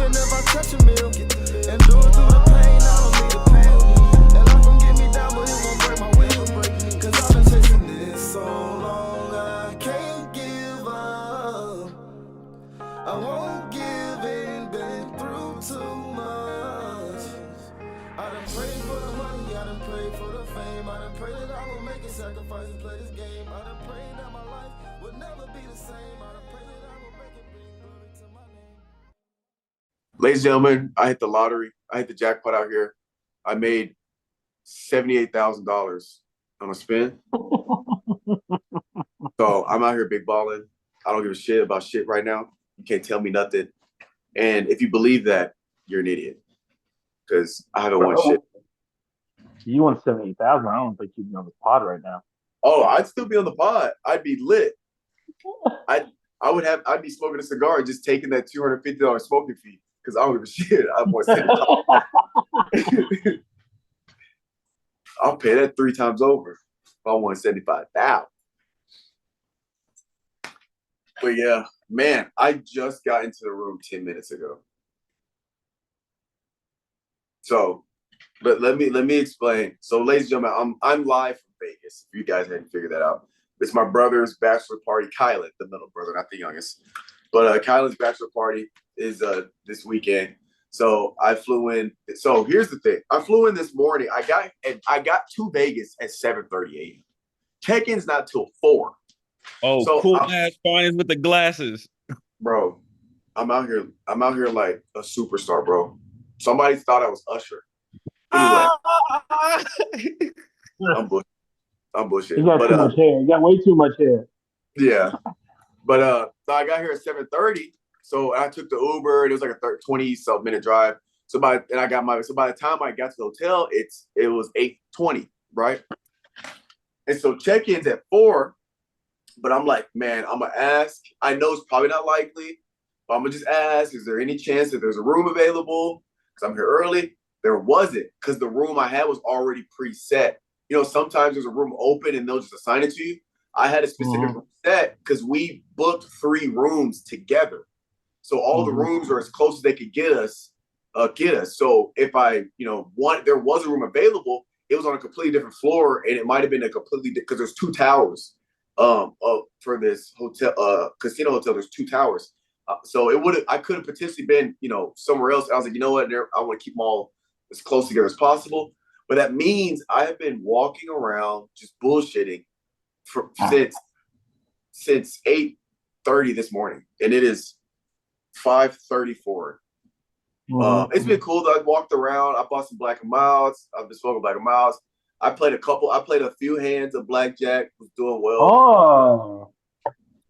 even if I touch a meal. And do it through the pain, I don't need a pain. And life won't get me down, but it won't break my will. Cause I've been chasing this so long, I can't give up. I won't give in, been through too much. I done prayed for the money, I done prayed for the fame. I done prayed that I will make a sacrifice and play this game. I done prayed that my life would never be the same. I done prayed that I will make it bring glory to my name. Ladies and gentlemen, I hit the lottery. I hit the jackpot out here. I made $78,000 on a spin. So I'm out here big balling. I don't give a shit about shit right now. You can't tell me nothing. And if you believe that, you're an idiot. Because I haven't won shit. You won 78,000. I don't think you'd be on the pod right now. Oh, I'd still be on the pod. I'd be lit. I'd be smoking a cigar and just taking that $250 smoking fee. Because I don't give a shit. I'm more I'll pay that 3 times over if I won 75,000. But yeah, man, I just got into the room 10 minutes ago. So let me explain. So, ladies and gentlemen, I'm live from Vegas. If you guys hadn't figured that out, it's my brother's bachelor party. Kylan, the middle brother, not the youngest, but Kylan's bachelor party is this weekend. So I flew in. So here's the thing: I flew in this morning. I got to Vegas at 7:30 a.m. Check-in's not till 4. Oh, so cool ass Finis with the glasses, bro. I'm out here like a superstar, bro. Somebody thought I was Usher. Anyway, I'm bullshit. You got too much hair. You got way too much hair. Yeah, but so I got here at 7:30. So I took the Uber. And it was like a 20-something minute drive. So by the time I got to the hotel, it was 8:20, right? And so check-in's at 4. But I'm like, man, I'm gonna ask. I know it's probably not likely, but I'm gonna just ask, is there any chance that there's a room available? Because I'm here early. There wasn't, because the room I had was already preset. You know, sometimes there's a room open and they'll just assign it to you. I had a specific room set because we booked 3 rooms together. So all the rooms are as close as they could get us. So if there was a room available, it was on a completely different floor, and it might have been a completely because there's 2 towers. For this hotel, casino hotel, there's 2 towers. So I could have potentially been, somewhere else. I was like, you know what? I want to keep them all as close together as possible. But that means I have been walking around just bullshitting since 8:30 this morning, and it is 5:34. It's been cool though. I walked around. I bought some Black and Milds. I've been smoking Black and Milds. I played a few hands of blackjack. Was doing well.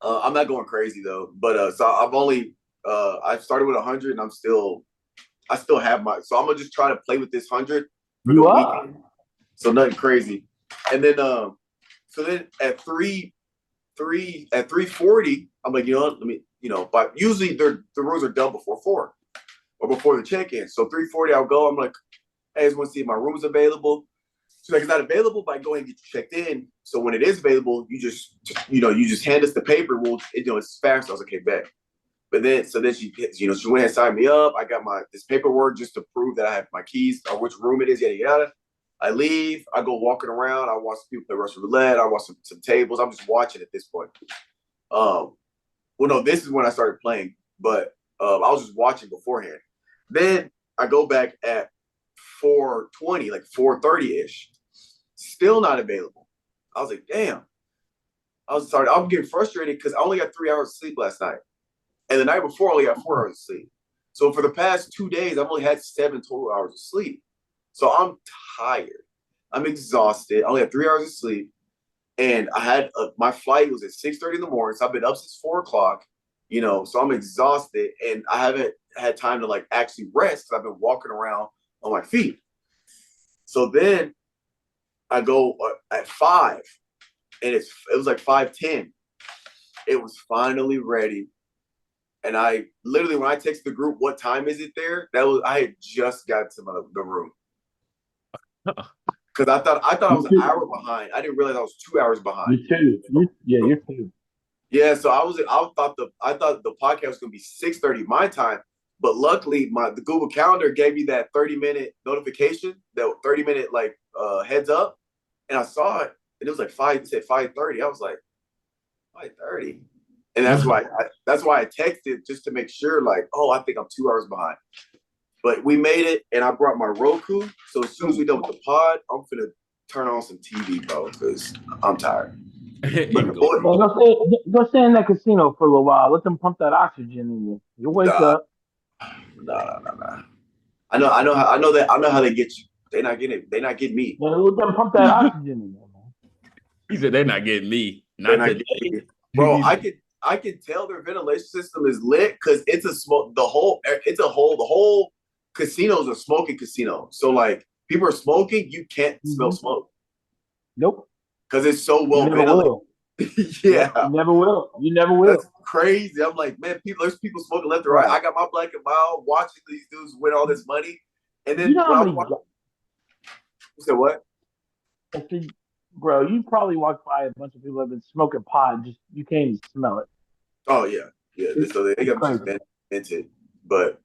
I'm not going crazy though. But so I've only I started with 100, and I still have my. So I'm gonna just try to play with this 100 for the weekend. So nothing crazy. And then so then at 3:40, I'm like, let me. But usually the rooms are done before 4 or before the check-in. So 3:40, I'll go. I'm like, hey, I just want to see if my room's available. So like, it's not available, but I go ahead and get you checked in. So when it is available, you just hand us the paper. It's fast. I was like, okay, bet. But then she went ahead and signed me up. I got this paperwork just to prove that I have my keys or which room it is, yada, yada. I leave. I go walking around. I watch people play Russian roulette. I watch some tables. I'm just watching at this point. Well, no, this is when I started playing, but I was just watching beforehand. Then I go back at 4:20, like 4:30-ish. Still not available. I was like, damn. I'm getting frustrated because I only got 3 hours of sleep last night. And the night before, I only got 4 hours of sleep. So for the past 2 days, I've only had 7 total hours of sleep. So I'm tired. I'm exhausted. I only had 3 hours of sleep. And I had my flight was at 6:30 in the morning. So I've been up since 4 o'clock, so I'm exhausted. And I haven't had time to like actually rest because I've been walking around on my feet. So then I go at 5, and it was like 5:10. It was finally ready. And I literally, when I text the group, what time is it there? I had just got to the room. Because I thought I was an hour behind. I didn't realize I was 2 hours behind. You're 2. Yeah, so I thought the podcast was gonna be 6:30 my time, But luckily, the Google Calendar gave me that 30-minute notification, that 30-minute like heads up, and I saw it, and it was like it said 5:30. I was like, 5:30, and that's why I texted just to make sure, like, oh, I think I'm 2 hours behind. But we made it, and I brought my Roku. So as soon as we done with the pod, I'm finna turn on some TV, bro, because I'm tired. But go stay in that casino for a little while. Let them pump that oxygen in you. You'll wake up. Nah. I know how they get you. They're not getting me. Let them pump that oxygen in you, man. He said they're not getting me. Not today. Bro, I can tell their ventilation system is lit because it's the whole casino is a smoking casino. So like people are smoking, you can't smell smoke. Nope. Because it's so well ventilated. Yeah. You never will. You never will. That's crazy. I'm like, man, there's people smoking left and right. I got my black and mild watching these dudes win all this money. And then you know you said what? I said, bro, you probably walked by a bunch of people that have been smoking pot. Just you can't even smell it. Oh yeah. So they got just vented. But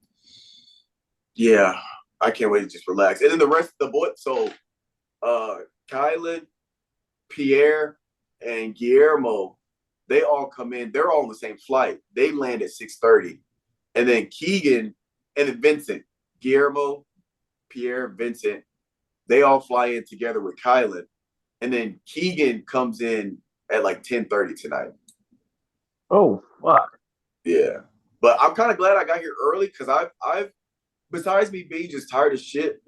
yeah, I can't wait to just relax. And then the rest of the boys, so Kylan, Pierre, and Guillermo, they all come in. They're all on the same flight. They land at 6:30. And then Keegan and then Vincent, Guillermo, Pierre, Vincent, they all fly in together with Kylan. And then Keegan comes in at like 10:30 tonight. Oh, fuck. Yeah. But I'm kind of glad I got here early because I've besides me being just tired of shit,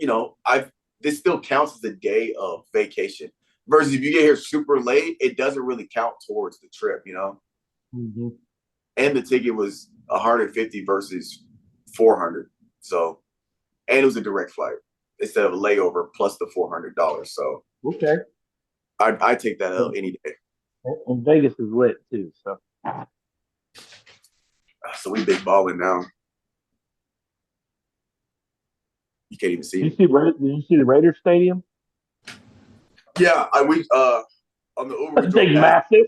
this still counts as a day of vacation. Versus if you get here super late, it doesn't really count towards the trip, Mm-hmm. And the ticket was 150 versus 400. So, and it was a direct flight instead of a layover plus the $400. So, okay, I take that out any day. And Vegas is lit too. So we big balling now. You can't even see. Did you see the Raiders stadium? Yeah, we on the Uber. That's big, massive,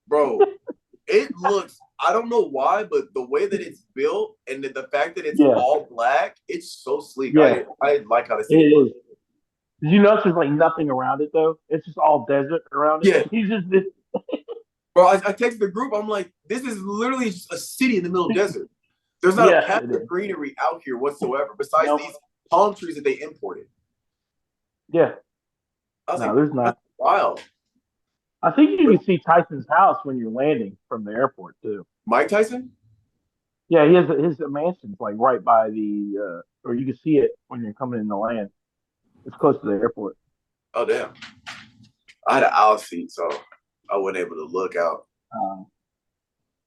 bro. It looks. I don't know why, but the way that it's built and the fact that it's all black, it's so sleek. Yeah. I like how this it is. Did you notice there's like nothing around it though? It's just all desert around it. Yeah. He's just this. Bro, I texted the group. I'm like, this is literally just a city in the middle of the desert. There's not a patch of greenery out here whatsoever, besides these palm trees that they imported. Yeah. I was like, there's not. Wow. I think you can see Tyson's house when you're landing from the airport too. Mike Tyson? Yeah, he has his mansion's like right by the, or you can see it when you're coming in the land. It's close to the airport. Oh damn! I had an aisle seat, so I wasn't able to look out.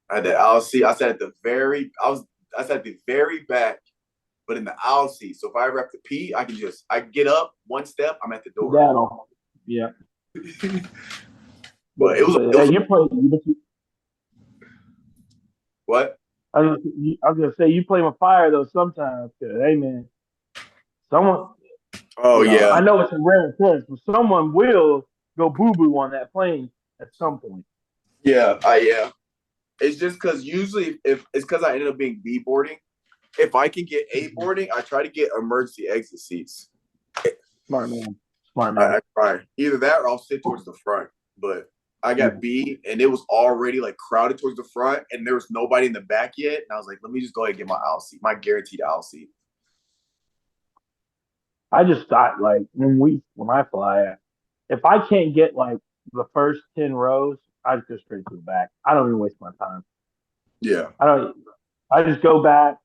I had the aisle seat. I sat at the very back, but in the aisle seat. So if I ever have to pee, I get up one step, I'm at the door. Yeah. But it was. You're playing. What? I was gonna say you play with fire though sometimes. Hey man, someone. Oh yeah. I know it's a rare occurrence, but someone will go boo boo on that plane at some point. Yeah, It's just because usually if it's because I ended up being B boarding. If I can get A boarding, I try to get emergency exit seats. Smart man. I try either that or I'll sit towards the front. But I got B, and it was already like crowded towards the front, and there was nobody in the back yet. And I was like, let me just go ahead and get my aisle seat, my guaranteed aisle seat. I just thought like when I fly, if I can't get like the first 10 rows, I just go straight to the back. I don't even waste my time. Yeah. I just go back,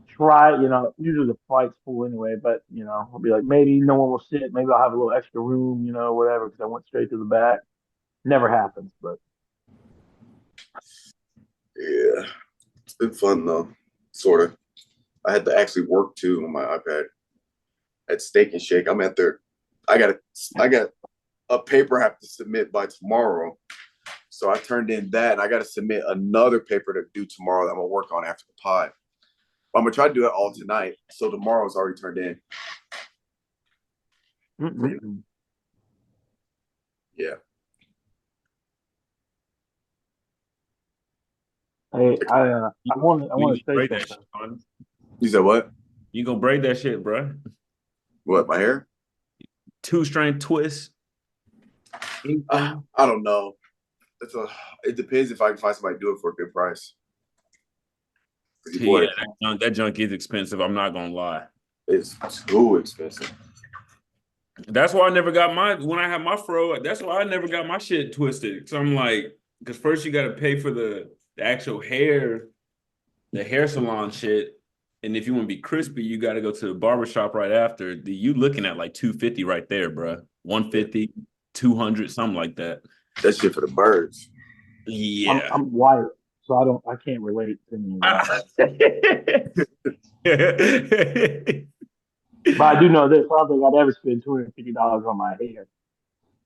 try, usually the flight's full anyway, but I'll be like, maybe no one will sit, maybe I'll have a little extra room, whatever, because I went straight to the back. Never happens, but yeah, it's been fun though, sort of. I had to actually work too on my iPad at Steak and Shake. I'm at there. I got a paper I have to submit by tomorrow, so I turned in that, and I got to submit another paper to do tomorrow that I'm gonna work on after the pod. I'm gonna try to do it all tonight, so tomorrow's already turned in. Yeah. Hey, I You want to say braid that something. shit, son. You said what? You gonna braid that shit, bro? What, my hair? 2-strand twist. Anything. I don't know. It depends if I can find somebody to do it for a good price. 'Cause your boy, Yeah, that junk is expensive. I'm not gonna lie. it's too expensive. That's why I never got when I had my fro. That's why I never got my shit twisted. So I'm like, because first you got to pay for the actual hair, the hair salon shit, and if you want to be crispy, you got to go to the barber shop right after. You looking at like 250 right there, bro. 150, 200, something like that. That shit for the birds. Yeah. I'm white, so I can't relate to any of that. But I do know this. I don't think I'd ever spend $250 on my hair.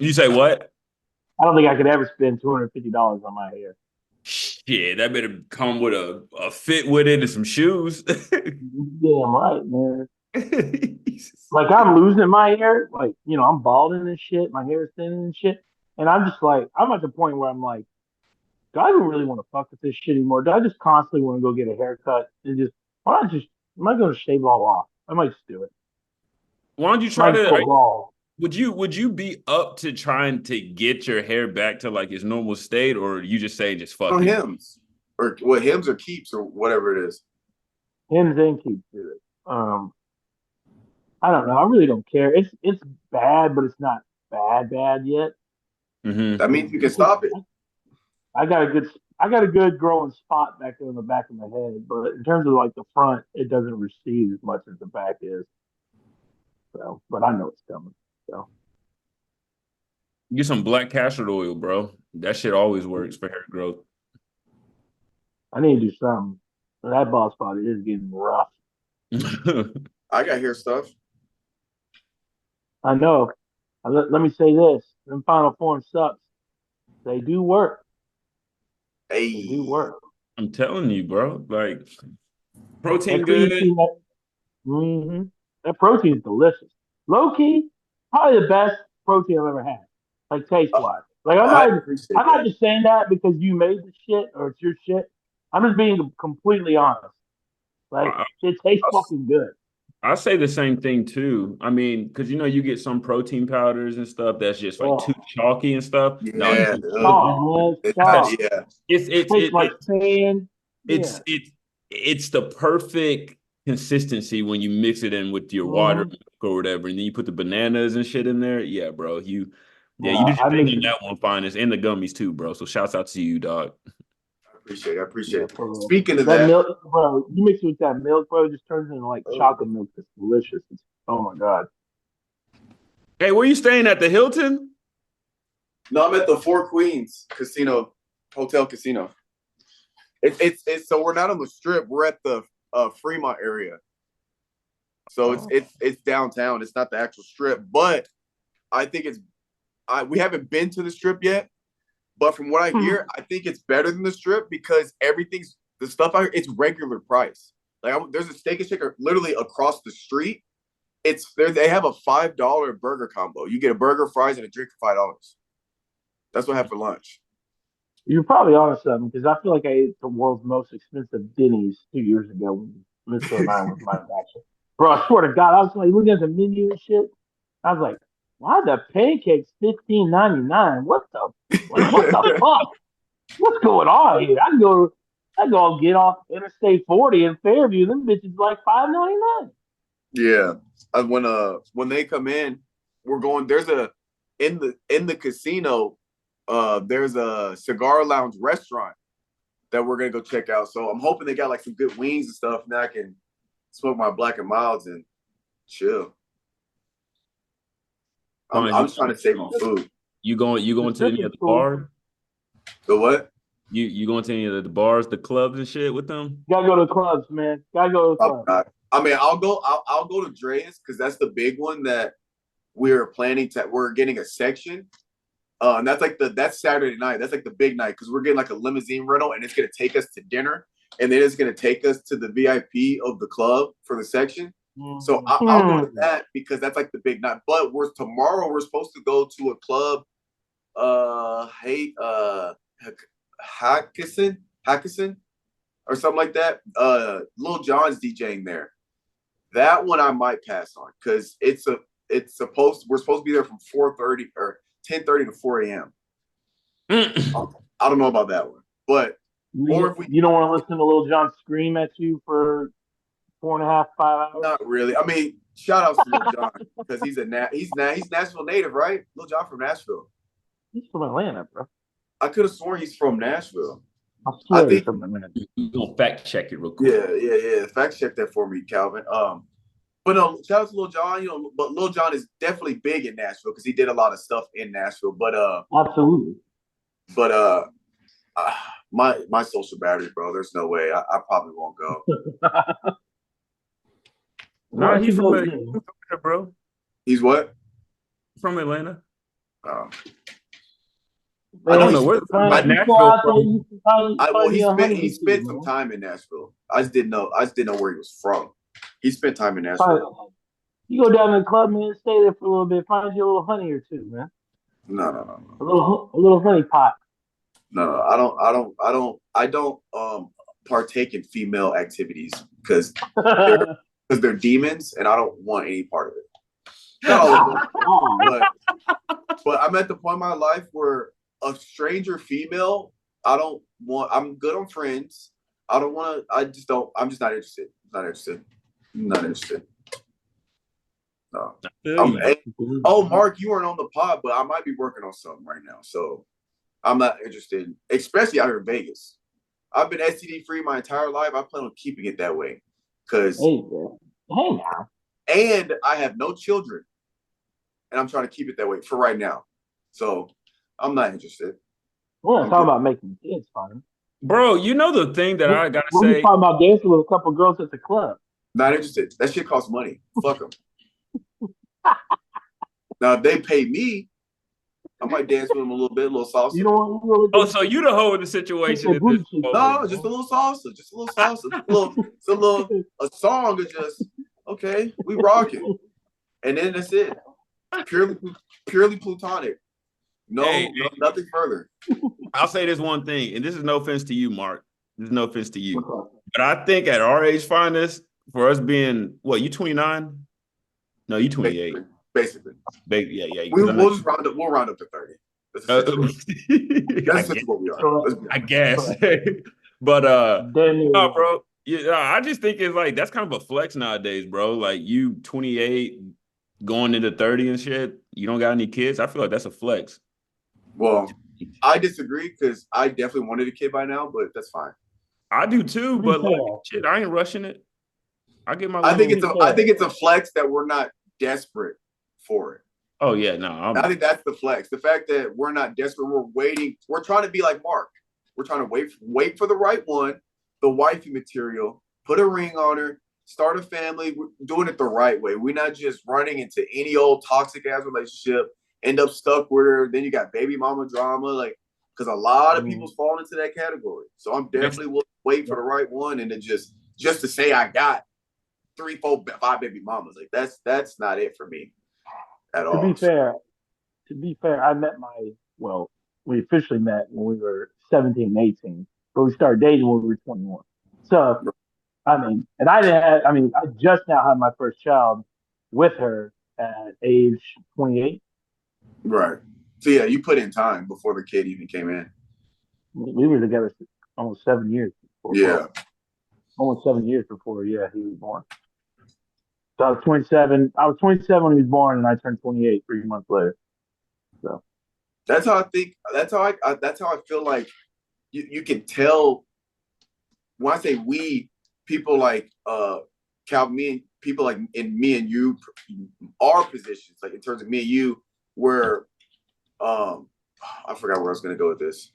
You say what? I don't think I could ever spend $250 on my hair. Shit, that better come with a fit with it and some shoes. Damn right, man. Like I'm losing my hair. Like, I'm balding and shit. My hair is thinning and shit. And I'm just like, I'm at the point where I'm like, do I even really want to fuck with this shit anymore? Do I just constantly want to go get a haircut and why not just, am I going to shave it all off? I might just do it. Why don't you I might try just to? go raw. Would you be up to trying to get your hair back to like its normal state, or you just say just fuck it? Hims. Or what, Hims or Keeps or whatever it is. Hims and keep do it. I don't know. I really don't care. It's bad, but it's not bad yet. Mm-hmm. That means you can stop it. I got a good growing spot back in the back of my head, but in terms of like the front, it doesn't recede as much as the back is. So, but I know it's coming. So Get some black castor oil, bro. That shit always works for hair growth. I need to do something. That bald spot is getting rough. I got hair stuff. I know. Let me say this: them Final Form subs, they do work. Hey. They do work. I'm telling you, bro. Like protein That good. creatine, that protein is delicious. Low key, probably the best protein I've ever had. Like taste wise. Like I appreciate I'm not that. just saying that because you made the shit or it's your shit. I'm just being completely honest. Like it tastes fucking good. I say the same thing too. I mean, because you get some protein powders and stuff that's just like too Oh, chalky and stuff. No, Yeah. stop, man. Stop. Yeah. Tastes like sand. it's Yeah. it's it's the perfect consistency when you mix it in with your water Mm-hmm. or whatever, and then you put the bananas and shit in there. Yeah, bro. You Yeah, did your I thing mix on it. that one, finest, and the gummies too, bro. So shouts out to you, dog. I appreciate Yeah, it. for real. Speaking of That that, milk, bro. You mix it with that milk, bro. It just turns into like chocolate milk. It's delicious. Oh my god. Hey, where you staying at the Hilton? no, I'm at the Four Queens Hotel Casino. It's so we're not on the strip. We're at the Fremont area. So it's downtown. It's not the actual strip, but I think we haven't been to the strip yet. But from what I hear, I think it's better than the strip because the stuff it's regular price. Like there's a Steak and Shake literally across the street. They have a $5 burger combo. You get a burger, fries, and a drink for $5. That's what I had for lunch. You're probably onto something because I feel like I ate the world's most expensive Denny's 2 years ago when Mitchell and I was my action. Bro, I swear to God, I was like looking at the menu and shit. I was like, why the pancakes $15.99? What the fuck? What's going on here? I go get off Interstate 40 in Fairview. Them bitches like $5.99. Yeah, when they come in, we're going. There's in the casino. There's a cigar lounge restaurant that we're gonna go check out. So I'm hoping they got like some good wings and stuff, and I can smoke my Black and Milds and chill. I'm trying to save my food. You going to any of the bars? The what? You going to any of the bars, the clubs and shit with them? Gotta go to the clubs, man. Gotta go to the clubs. I mean, I'll go to Dre's because that's the big one that we're planning to. We're getting a section, and that's Saturday night. That's like the big night because we're getting like a limousine rental, and it's gonna take us to dinner, and then it's gonna take us to the VIP of the club for the section. So I'll go to that because that's like the big night. But tomorrow we're supposed to go to a club. Hackerson. or something like that. Lil Jon's DJing there. That one I might pass on because we're supposed to be there from 4:30 or 10:30 to 4 a.m. I don't know about that one, but or if we You don't want to listen to Lil Jon scream at you for 4.5, 5 hours? not really. I mean, shout outs to Lil Jon because he's Nashville native, right? Lil Jon from Nashville. He's from Atlanta, bro. I could have sworn he's from Nashville. I swear I he's think from Atlanta. We're gonna fact check it real quick. Yeah. Fact check that for me, Calvin. But no, shout out to Lil Jon. But Lil Jon is definitely big in Nashville because he did a lot of stuff in Nashville. But Absolutely. My social battery, bro. There's no way. I probably won't go. Nah, he's from Atlanta, bro. He's what? From Atlanta. I don't know where Nashville. He spent some time in Nashville. I just didn't know where he was from. He spent time in Nashville. You go down to the club, man. Stay there for a little bit. Find you a little honey or two, man. No. A little honey pot. No, I don't partake in female activities because they're demons, and I don't want any part of it. Not all of them, but I'm at the point in my life where a stranger female, I'm good on friends. I'm just not interested. Not interested. No. Mark, you weren't on the pod, but I might be working on something right now. So I'm not interested, especially out here in Vegas. I've been STD free my entire life. I plan on keeping it that way. Hey now. And I have no children. And I'm trying to keep it that way for right now. So I'm not interested. We're not talking about making kids fun. Bro, you know the thing that I gotta say. We're talking about dancing with a couple girls at the club. Not interested. That shit costs money. Fuck them. Now, if they pay me, I might dance with them a little bit, a little salsa. You don't want so you the hoe in the situation. No, just a little salsa. A song is just, okay, we rocking. And then that's it. Purely plutonic. No, nothing further. I'll say this one thing, and this is no offense to you, Mark. This is no offense to you. But I think at our age finest, for us being, what, you 29? No, you 28. Basically. Yeah. We'll just round up. We'll round up to 30. That's just what we are. I guess. But no, bro. Yeah, I just think it's like that's kind of a flex nowadays, bro. Like you 28 going into 30 and shit. You don't got any kids. I feel like that's a flex. Well, I disagree because I definitely wanted a kid by now, but that's fine. I do too, but like, shit, I ain't rushing it. I get my. I think it's a flex that we're not desperate for it. Oh yeah, no. I think that's the flex. The fact that we're not desperate, we're waiting. We're trying to be like Mark. We're trying to wait for the right one, the wifey material, put a ring on her, start a family. We're doing it the right way. We're not just running into any old toxic ass relationship, end up stuck with her. Then you got baby mama drama, like because a lot of people's fall into that category. So I'm definitely will wait for the right one, and then just to say I got 3, 4, 5 baby mamas, like that's not it for me at all. To be fair, I met we officially met when we were 17 and 18, but we started dating when we were 21. So, I just now had my first child with her at age 28. Right. So yeah, you put in time before the kid even came in. We were together almost 7 years. Almost 7 years before, he was born. So I was 27. I was 27 when he was born, and I turned 28 3 months later. So that's how I think. That's how I feel like you can tell. When I say we, people like Calvin, people like in me and you, our positions, like in terms of me and you, where I forgot where I was gonna go with this.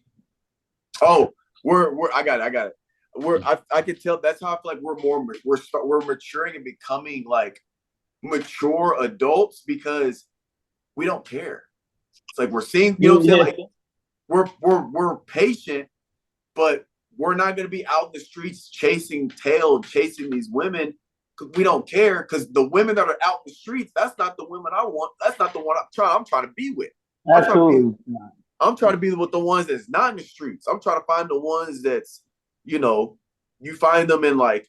Oh, I got it. I can tell that's how I feel like we're maturing and becoming like mature adults because we don't care. It's like we're seeing, you know what I'm saying? Like we're patient, but we're not gonna be out in the streets chasing these women because we don't care. Because the women that are out in the streets, that's not the women I want. That's not the one I'm trying to be with. Absolutely. I'm trying to be with the ones that's not in the streets. I'm trying to find the ones that's, you know, you find them in like,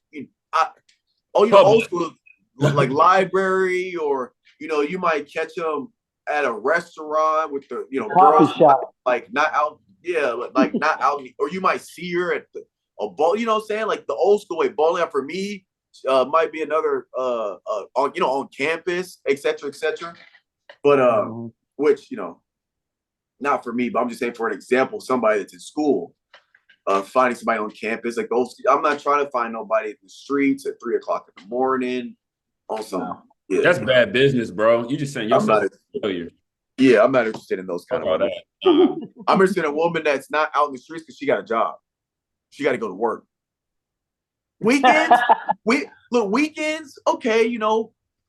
old Public. school, like library, or you might catch them at a restaurant with the Coffee girls shop. like not out, yeah, like not out, or you might see her at a bowl. You know what I'm saying? Like the old school way bowling for me might be another on campus, etc., etc. But which not for me, but I'm just saying for an example, somebody that's in school. Finding somebody on campus, like those. I'm not trying to find nobody in the streets at 3:00 in the morning. Also, yeah, That's bad business, bro. You just saying yourself a failure. Yeah, I'm not interested in those kind of women. That. I'm interested in a woman that's not out in the streets because she got a job. She got to go to work. Weekends, weekends, okay,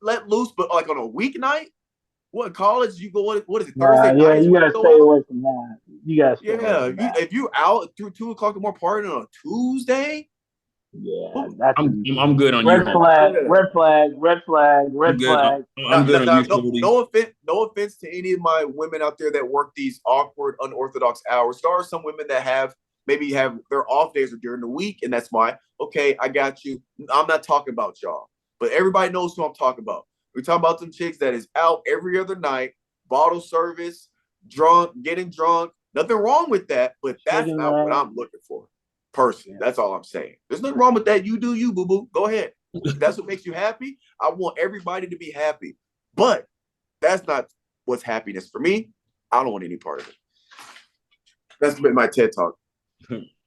let loose, but like on a weeknight, what college you go? What is it? Thursday yeah, nights? you gotta stay away from that. You gotta stay away from that. If you out through 2:00 in the morning partying on a Tuesday, yeah, that's I'm good on red you. flag, red flag, red flag, red flag. I'm good on you. No offense to any of my women out there that work these awkward, unorthodox hours. There are some women that maybe have their off days or during the week, and that's why. Okay, I got you. I'm not talking about y'all, but everybody knows who I'm talking about. We're talking about them chicks that is out every other night, bottle service, drunk, getting drunk. Nothing wrong with that, but that's not what I'm looking for. Personally, that's all I'm saying. There's nothing wrong with that. You do you, boo-boo. Go ahead. If that's what makes you happy. I want everybody to be happy. But that's not what's happiness for me. I don't want any part of it. That's been my TED Talk.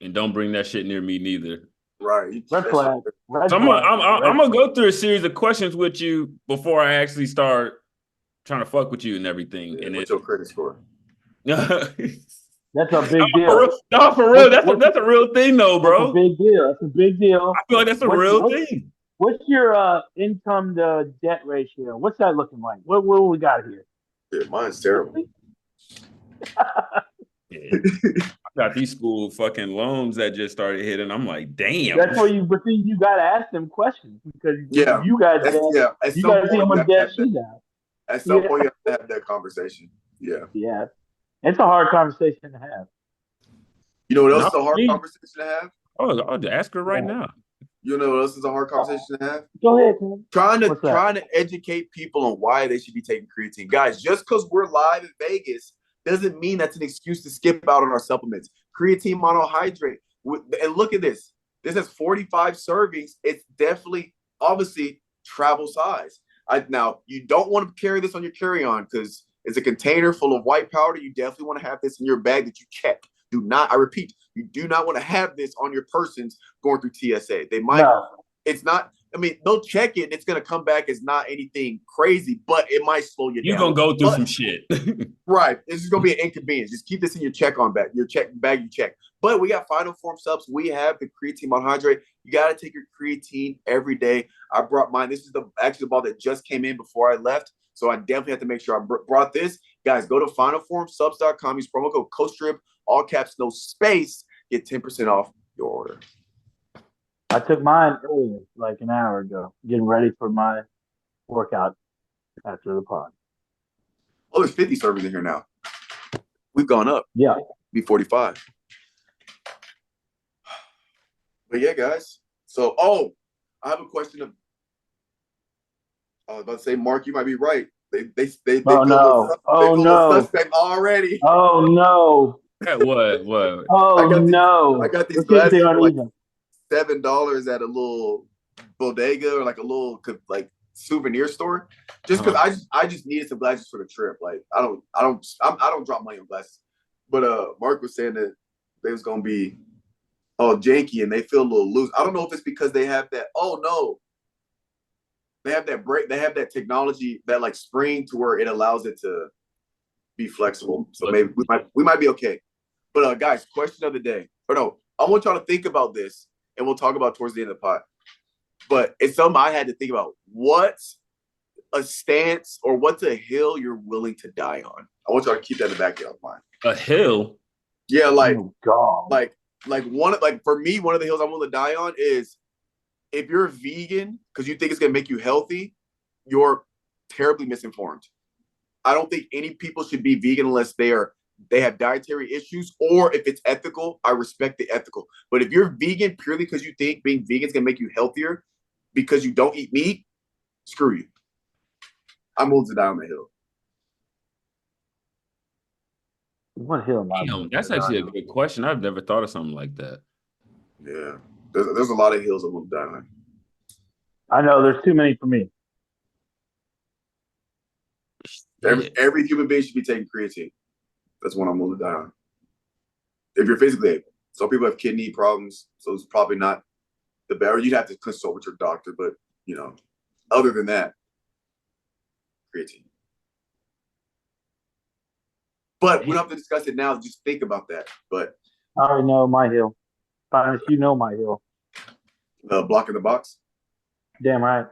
And don't bring that shit near me neither. Right. Red flag. So I'm gonna go through a series of questions with you before I actually start trying to fuck with you and everything. Yeah, and what's your credit score? That's a big deal. No, for real. That's a real thing, though, bro. That's a big deal. That's a big deal. I feel like that's a real thing. What's your income to debt ratio? What's that looking like? What we got here? Yeah, mine's terrible. Yeah. I got these school fucking loans that just started hitting. I'm like, damn. That's why you got to ask them questions because you got you got to see how much debt she got. At some point, you have to have that conversation. Yeah. Yeah. It's a hard conversation to have. You know what else is a hard conversation to have? Oh, I'll ask her right now. You know what else is a hard conversation to have? Go ahead, man. Trying to educate people on why they should be taking creatine. Guys, just because we're live in Vegas doesn't mean that's an excuse to skip out on our supplements. Creatine monohydrate. And look at this. This has 45 servings. It's definitely, obviously, travel size. Now, you don't want to carry this on your carry-on because it's a container full of white powder. You definitely want to have this in your bag that you check. I repeat, you do not want to have this on your persons going through TSA. They might, it's not, they'll check it and it's going to come back as not anything crazy, but it might slow you down. You're going to go through some shit. Right. It's just going to be an inconvenience. Just keep this in your bag you check. But we got Final Form subs. We have the creatine monohydrate. You got to take your creatine every day. I brought mine. This is actually the ball that just came in before I left. So I definitely have to make sure I brought this. Guys, go to finalformsubs.com. Use promo code COASTRIP, all caps, no space. Get 10% off your order. I took mine earlier, like an hour ago, getting ready for my workout after the pod. Oh, there's 50 servers in here now. We've gone up. Yeah. Be 45. But yeah, guys. So, I have a question. I was about to say, Mark, you might be right. They feel suspect already. Oh no. What? Oh I got these glasses for like $7 at a little bodega or like a little like souvenir store. Just because I just needed some glasses for the trip. Like I don't drop money on glasses. But Mark was saying that they was gonna be all janky and they feel a little loose. I don't know if it's because they have that. Oh no. They have that They have that technology, that like spring to where it allows it to be flexible. So maybe we might be okay. But guys, question of the day. Or no, I want y'all to think about this, and we'll talk about towards the end of the pod. But it's something I had to think about. What's a stance or what's a hill you're willing to die on? I want y'all to keep that in the back of your mind. A hill? Yeah, like for me, one of the hills I'm willing to die on is if you're vegan because you think it's gonna make you healthy, you're terribly misinformed. I don't think any people should be vegan unless they are they have dietary issues, or if it's ethical, I respect the ethical. But if you're vegan purely because you think being vegan is gonna make you healthier because you don't eat meat, screw you. I'm willing to die on the hill. What hill am I Damn, willing that's to die actually a on? good question. I've never thought of something like that. Yeah, there's a lot of hills I'm willing to die on. I know there's too many for me. Every human being should be taking creatine. That's one I'm willing to die on. If you're physically able. Some people have kidney problems, so it's probably not the better. You'd have to consult with your doctor, but you know, other than that, creatine. But we don't have to discuss it now. Just think about that. But I already know my hill. Finest, you know my hill. blocking the box. Damn right.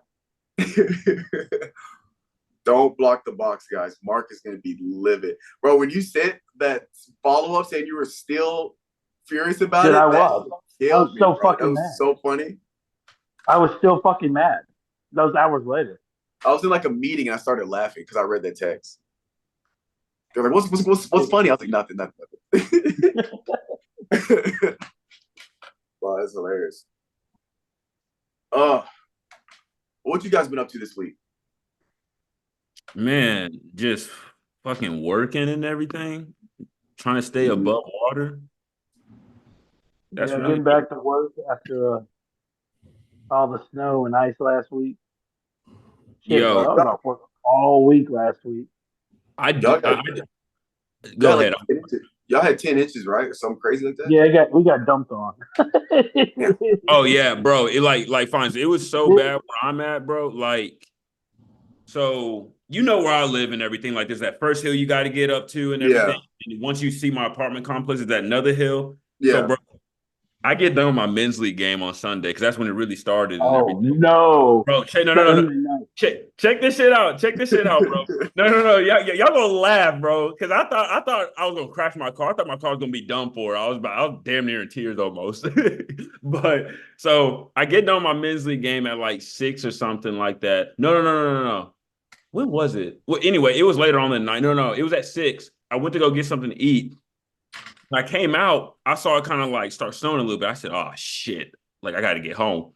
Don't block the box, guys. Mark is going to be livid. Bro, when you said that follow-up saying you were still furious about Dude, it, I that was. I was killed me, so bro. That fucking was mad. so funny. I was still fucking mad. Those hours later. I was in like a meeting and I started laughing because I read that text. They're like, what's funny? I was like, nothing. Wow, that's hilarious. What you guys been up to this week? Man, just fucking working and everything, trying to stay above water. That's Yeah, really getting back to work after all the snow and ice last week. Shit, bro, yo. I was off work all week last week. Y'all Go like ahead. 10 inches. Y'all had 10 inches, right? Or something crazy like that? Yeah, we got dumped on. Yeah. Oh yeah, bro. It like fine. It was so bad where I'm at, bro. Like, so you know where I live and everything. Like, there's that first hill you got to get up to and everything. And once you see my apartment complex, is that another hill. So, Yeah. bro, I get done with my men's league game on Sunday because that's when it really started and Oh everything. no, Bro, no. Check this shit out. Check this shit out, bro. No. Y'all gonna laugh, bro. Because I thought I was gonna crash my car. I thought my car was gonna be done for. I was damn near in tears almost. But so I get done with my men's league game at like 6 or something like that. No. When was it? Well, anyway, it was later on the night. No. It was at 6. I went to go get something to eat. When I came out, I saw it kind of like start snowing a little bit. I said, "Oh shit! Like I got to get home."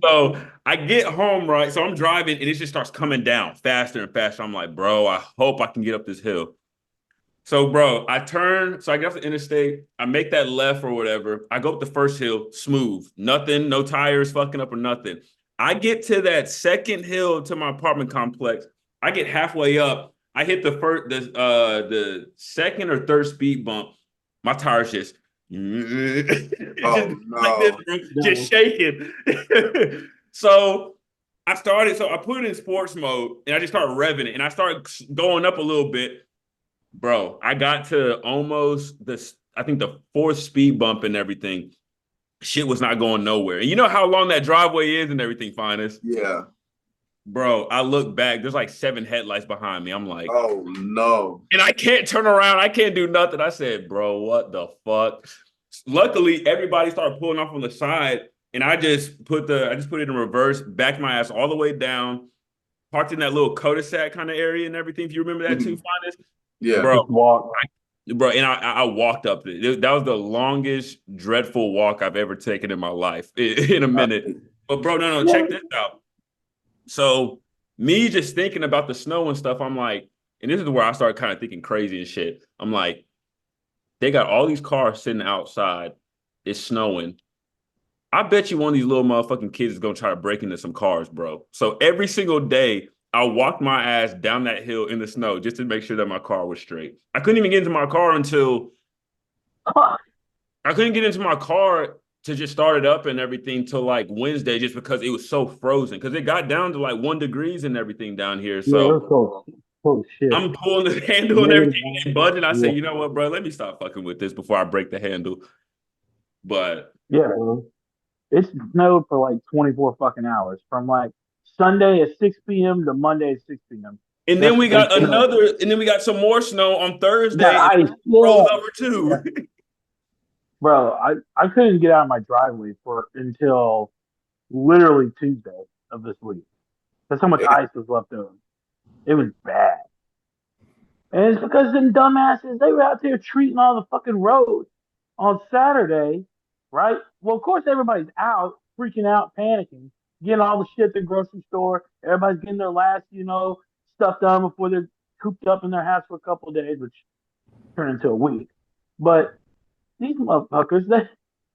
So I get home, right? So I'm driving and it just starts coming down faster and faster. I'm like, bro, I hope I can get up this hill. So, bro, I turn, so I get off the interstate, I make that left or whatever. I go up the first hill, smooth, nothing, no tires fucking up or nothing. I get to that second hill to my apartment complex. I get halfway up. I hit the second or third speed bump. My tires just Oh no. like this, bro, just shaking. So I put it in sports mode and I just started revving it and I started going up a little bit. Bro, I got to almost I think the fourth speed bump and everything. Shit was not going nowhere. And you know how long that driveway is and everything, Finest? Yeah. Bro, I look back. There's like 7 headlights behind me. I'm like, oh no. And I can't turn around. I can't do nothing. I said, bro, what the fuck? Luckily, everybody started pulling off on the side. And I just put it in reverse, backed my ass all the way down, parked in that little cul-de-sac kind of area and everything. If you remember that too, Finest? Yeah. Bro, just walk. and I walked up it. That was the longest dreadful walk I've ever taken in my life in a minute. But bro, no, check this out. So me just thinking about the snow and stuff, I'm like, and this is where I started kind of thinking crazy and shit. I'm like, they got all these cars sitting outside. It's snowing. I bet you one of these little motherfucking kids is gonna try to break into some cars, bro. So every single day, I walked my ass down that hill in the snow just to make sure that my car was straight. I couldn't even get into my car until I couldn't get into my car to just start it up and everything till like Wednesday, just because it was so frozen. Because it got down to like 1 degrees and everything down here. So Holy shit. I'm pulling the handle and everything and budging. I say, you know what, bro? Let me stop fucking with this before I break the handle. But yeah, bro. It snowed for like 24 fucking hours from like Sunday at 6 p.m. to Monday at 6 p.m. and then we got some more snow on Thursday. That And ice, froze over too. Yeah. Bro, I couldn't get out of my driveway until literally Tuesday of this week. That's how much ice was left over. It was bad. And it's because them dumbasses, they were out there treating all the fucking roads on Saturday, right? Well, of course, everybody's out, freaking out, panicking, getting all the shit at the grocery store. Everybody's getting their last, stuff done before they're cooped up in their house for a couple of days, which turned into a week. But these motherfuckers,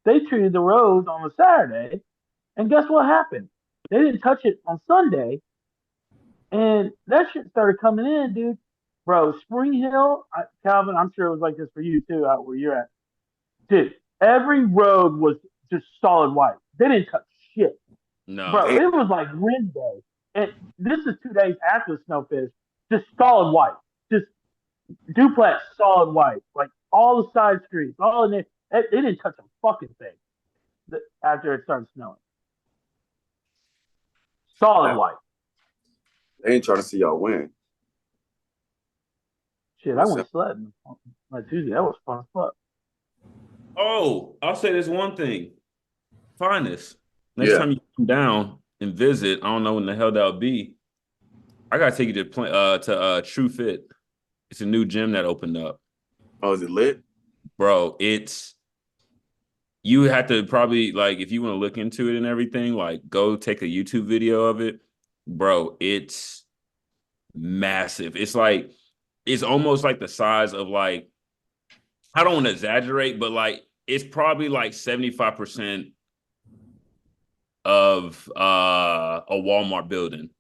they treated the roads on a Saturday, and guess what happened? They didn't touch it on Sunday, and that shit started coming in, dude. Bro, Spring Hill, Calvin, I'm sure it was like this for you too, out where you're at. Dude, every road was just solid white. They didn't touch shit. No. Bro, it was like Wednesday. And this is 2 days after the snow finished. Just solid white. Just duplex, solid white. Like all the side streets, all in it. It didn't touch a fucking thing after it started snowing. Solid white. They ain't trying to see y'all win. Shit, I went sledding on Tuesday. That was fun as fuck. Oh, I'll say this one thing. Finis. Next time you come down and visit, I don't know when the hell that'll be. I gotta take you to True Fit. It's a new gym that opened up. Oh, is it lit? Bro, you have to probably, like, if you want to look into it and everything, like, go take a YouTube video of it. Bro, it's massive. It's almost like the size of, like, I don't want to exaggerate, but like it's probably like 75% of a Walmart building.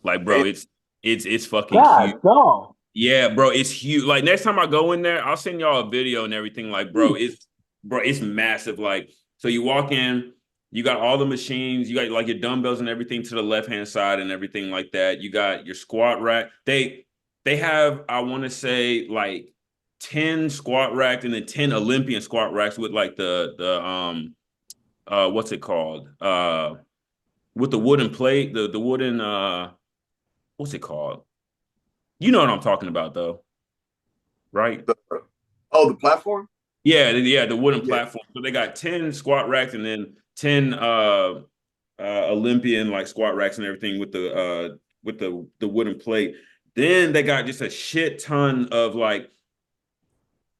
Like, bro, it's fucking huge. No. Yeah, bro, it's huge. Like, next time I go in there, I'll send y'all a video and everything. Like, bro, it's massive. Like, so you walk in, you got all the machines, you got like your dumbbells and everything to the left-hand side and everything like that. You got your squat rack. They have, I want to say, like 10 squat racks and then 10 Olympian squat racks with like the what's it called? With the wooden plate, the wooden what's it called? You know what I'm talking about though, right? The platform? Yeah, the wooden platform. So they got 10 squat racks and then 10 Olympian like squat racks and everything with the wooden plate. Then they got just a shit ton of like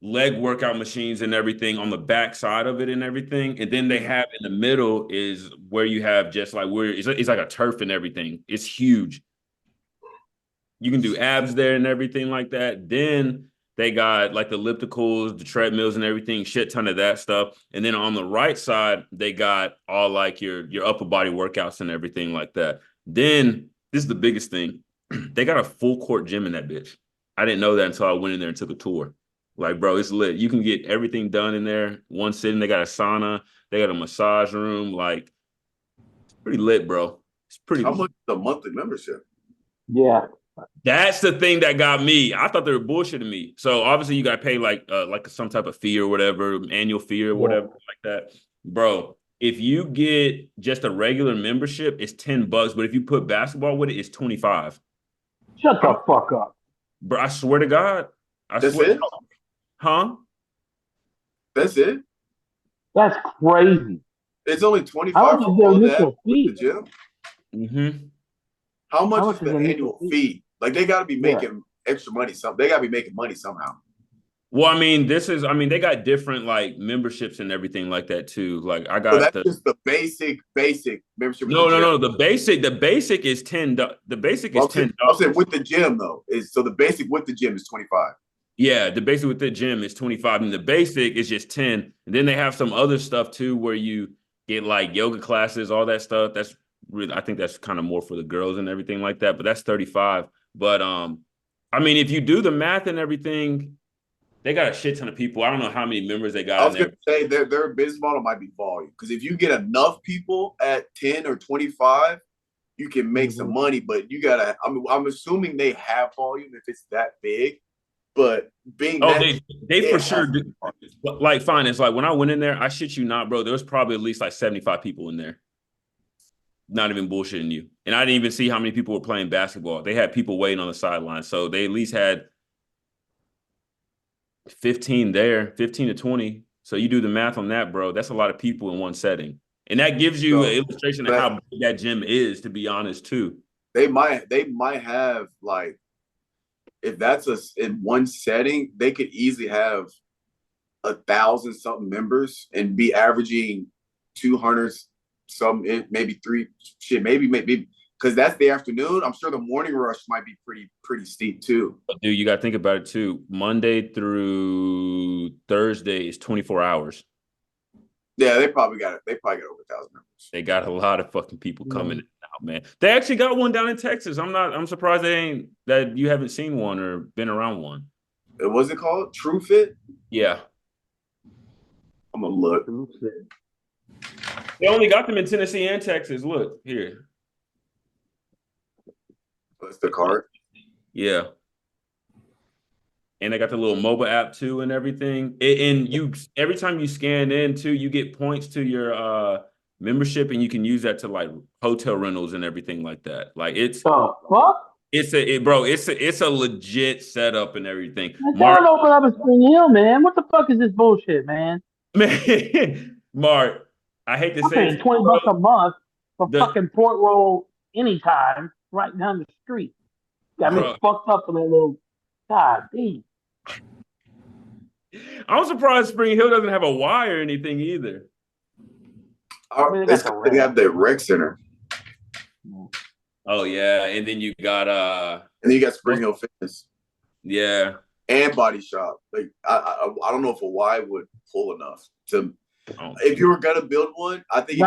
leg workout machines and everything on the back side of it and everything. And then they have in the middle is where you have just like where it's like a turf and everything. It's huge. You can do abs there and everything like that. Then they got like the ellipticals, the treadmills and everything, shit ton of that stuff. And then on the right side, they got all like your upper body workouts and everything like that. Then this is the biggest thing. They got a full court gym in that bitch. I didn't know that until I went in there and took a tour. Like, bro, it's lit. You can get everything done in there. One sitting. They got a sauna. They got a massage room. Like, it's pretty lit, bro. It's pretty. How much is the monthly membership? Yeah. That's the thing that got me. I thought they were bullshitting me. So obviously you got to pay like some type of fee or whatever, annual fee or whatever like that. Bro, if you get just a regular membership, it's $10. But if you put basketball with it, it's 25. Shut the fuck up. Bro, I swear to God. That's it? Huh? That's it? That's crazy. It's only 25 for all that with the gym? Mm-hmm. How much is the annual fee? Like, they got to be making extra money. They got to be making money somehow. Well, I mean, they got different like memberships and everything like that too. Like, I got so that's just the basic membership. No. The basic is $10. The basic is $10. I'm saying with the gym though. So the basic with the gym is 25. Yeah, the basic with the gym is 25, and the basic is just 10. And then they have some other stuff too, where you get like yoga classes, all that stuff. That's really, I think that's kind of more for the girls and everything like that. But that's 35. But I mean, if you do the math and everything, they got a shit ton of people. I don't know how many members they got. I was going to say their business model might be volume, because if you get enough people at 10 or 25, you can make some money. But you gotta. I'm assuming they have volume if it's that big. But being they for sure do. Like, fine. It's like when I went in there, I shit you not, bro. There was probably at least like 75 people in there. Not even bullshitting you. And I didn't even see how many people were playing basketball. They had people waiting on the sideline. So they at least had 15 there, 15 to 20. So you do the math on that, bro. That's a lot of people in one setting. And that gives you an illustration of how big that gym is, to be honest, too. They might have like if that's in one setting, they could easily have 1,000 something members and be averaging 200 some, maybe three shit, maybe because that's the afternoon. I'm sure the morning rush might be pretty steep too. But dude, you got to think about it too. Monday through Thursday is 24 hours. Yeah, they probably got over 1,000 members. They got a lot of fucking people coming out, man. They actually got one down in Texas. I'm surprised that you haven't seen one or been around one. What's it called? True Fit? Yeah. I'm gonna look. They only got them in Tennessee and Texas. Look here. That's the card. Yeah. And they got the little mobile app too and everything. And you every time you scan in too, you get points to your membership, and you can use that to like hotel rentals and everything like that. Like it's what? It's a legit setup and everything. Mark, don't open up a Spring Hill, man. What the fuck is this bullshit, man? Man, Mark, I hate to say it, $20 a month for fucking pork roll anytime right down the street. Got me fucked up for that little God damn. I'm surprised Spring Hill doesn't have a Y or anything either. They have the rec center. Oh yeah, and then you got and then you got Spring Hill Fitness. Yeah. And Body Shop. Like I don't know if a Y would pull enough to. If you were gonna build one, I think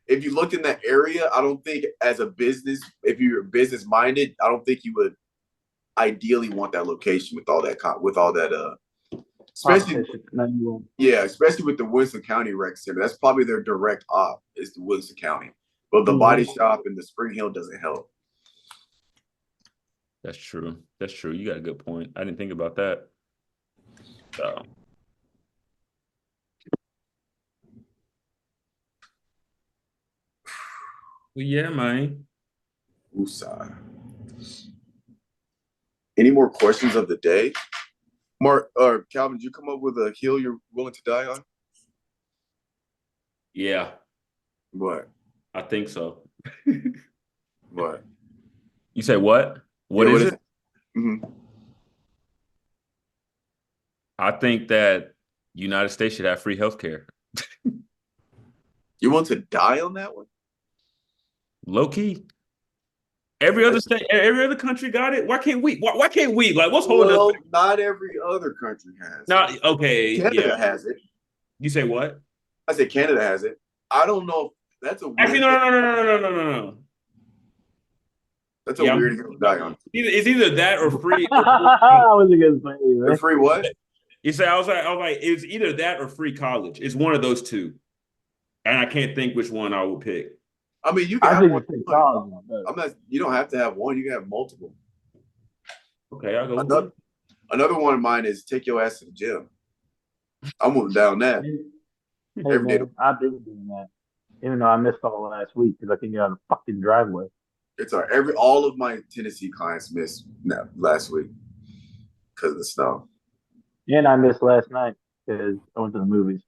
if you looked in that area, I don't think as a business, if you're business minded, I don't think you would ideally want that location with all that especially especially with the Winston County Rec Center. That's probably their direct op is the Winston County. But the Body Shop and the Spring Hill doesn't help. That's true. You got a good point. I didn't think about that. So. Well, yeah, man. Woosah. Any more questions of the day? Mark or Calvin, did you come up with a hill you're willing to die on? Yeah. What? I think so. What? You say what? What is it? Mm-hmm. I think that United States should have free healthcare. You want to die on that one? Low key. Every other state, every other country got it. Why can't we? Why can't we? Like, what's holding us back? Not every other country has it. Not okay. Canada has it. You say what? I said Canada has it. I don't know if that's a weird actually no. That's a weird hill to die on. It's either that or free. I was gonna say, man. Free what? You say I was like, it's either that or free college. It's one of those two, and I can't think which one I would pick. I mean, you can have one. I'm not. You don't have to have one. You can have multiple. Okay, I'll go. Another one of mine is take your ass to the gym. I'm moving down that. Every day. I've been doing that, even though I missed all last week because I couldn't get out of the fucking driveway. It's all of my Tennessee clients missed last week because of the snow. And I missed last night because I went to the movies.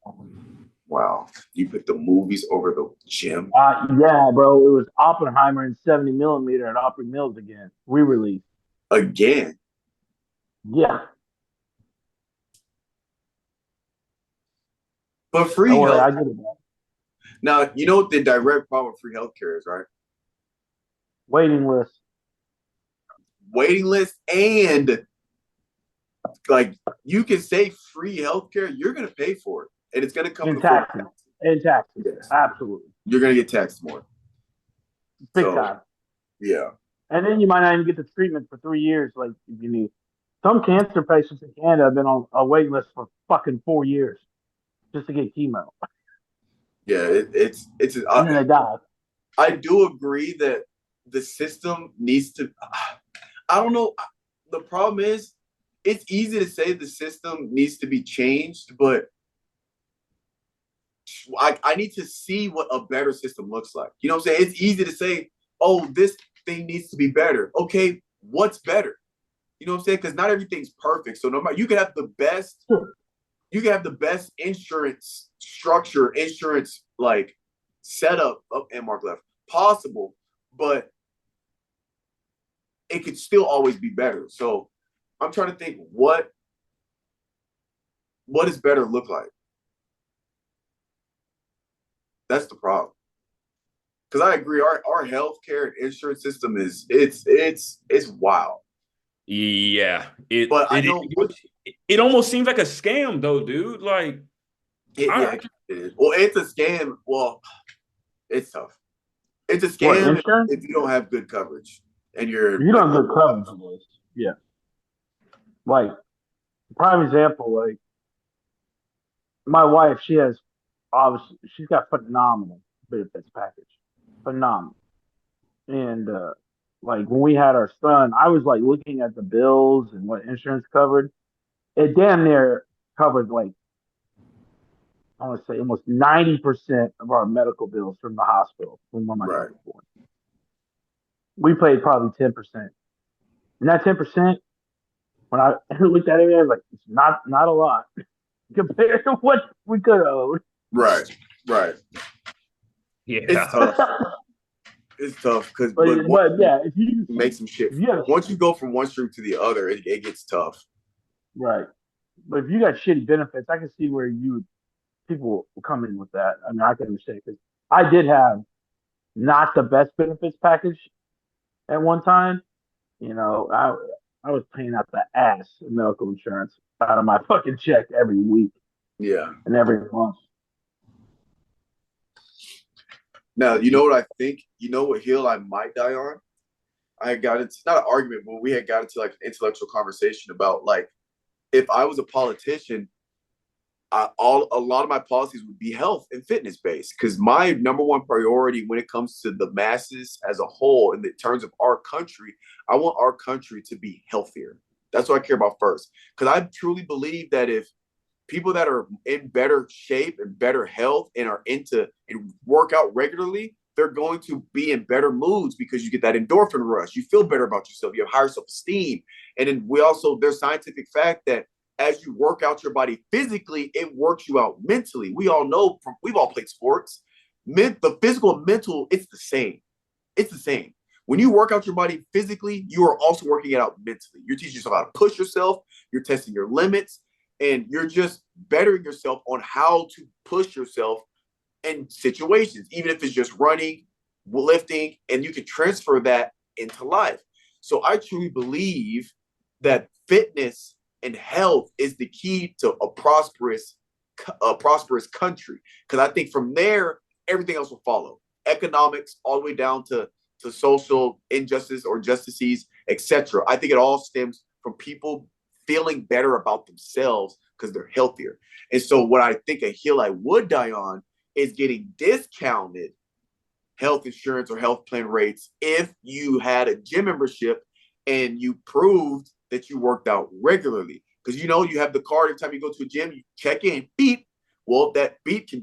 Wow. You picked the movies over the gym? Yeah, bro. It was Oppenheimer in 70 millimeter at Opry Mills again. Re-release. Again? Yeah. But free health. I get it back. Now, you know what the direct problem with free healthcare is, right? Waiting list. Waiting list, and like you can say free healthcare, you're going to pay for it. And it's going to come in taxes. In taxes, yes. Absolutely. You're going to get taxed more. Big time. Yeah. And then you might not even get the treatment for 3 years like you need. Some cancer patients in Canada have been on a waiting list for fucking 4 years just to get chemo. Yeah, it's and then they die. I do agree that the system needs to. I don't know. The problem is, it's easy to say the system needs to be changed, but I need to see what a better system looks like. You know what I'm saying? It's easy to say, oh, this thing needs to be better. Okay, what's better? You know what I'm saying? Because not everything's perfect. So no matter, you can have the best, insurance structure, insurance like setup and Mark left possible, but it could still always be better. So I'm trying to think what does better look like? That's the problem. Because I agree, our healthcare and insurance system is it's wild. Yeah, But I know it almost seems like a scam though, dude. Like, it is. Well, it's a scam. Well, it's tough. It's a What, scam insurance? if you don't have good coverage and If you're you don't have good coverage of this, yeah. Like, prime example, like my wife, obviously she's got phenomenal benefits package, phenomenal. And like when we had our son, I was like looking at the bills and what insurance covered. It damn near covered like I want to say almost 90% of our medical bills from the hospital from when my son right. was born. We paid probably 10%, and that 10%, when I looked at it, I was like, it's not a lot compared to what we could have owed. Right. Right. yeah, It's tough. It's tough because But yeah, if you make some shit. have Once you go from one stream to the other, it gets tough. right, but if you got shitty benefits, I can see where people will come in with that. I mean, I can understand because I did have not the best benefits package at one time. You know, I was paying out the ass in medical insurance out of my fucking check every week Yeah. and every month. Now, you know what I think? You know what hill I might die on? I got into not an argument, but we had got into like an intellectual conversation about like if I was a politician, a lot of my policies would be health and fitness based because my number one priority when it comes to the masses as a whole in the terms of our country, I want our country to be healthier. That's what I care about first. Because I truly believe that if people that are in better shape and better health and are into and work out regularly, they're going to be in better moods because you get that endorphin rush. You feel better about yourself. You have higher self-esteem. And then there's scientific fact that as you work out your body physically, it works you out mentally. We all know, we've all played sports. The physical and mental, it's the same. It's the same. When you work out your body physically, you are also working it out mentally. You're teaching yourself how to push yourself. You're testing your limits. And you're just bettering yourself on how to push yourself in situations, even if it's just running, lifting, and you can transfer that into life. So I truly believe that fitness and health is the key to a prosperous country. Because I think from there, everything else will follow. Economics, all the way down to social injustice or justices, etc. I think it all stems from people feeling better about themselves because they're healthier. And so what I think a hill I would die on is getting discounted health insurance or health plan rates if you had a gym membership and you proved that you worked out regularly. Because you have the card every time you go to a gym, you check in, beep. Well, that beep can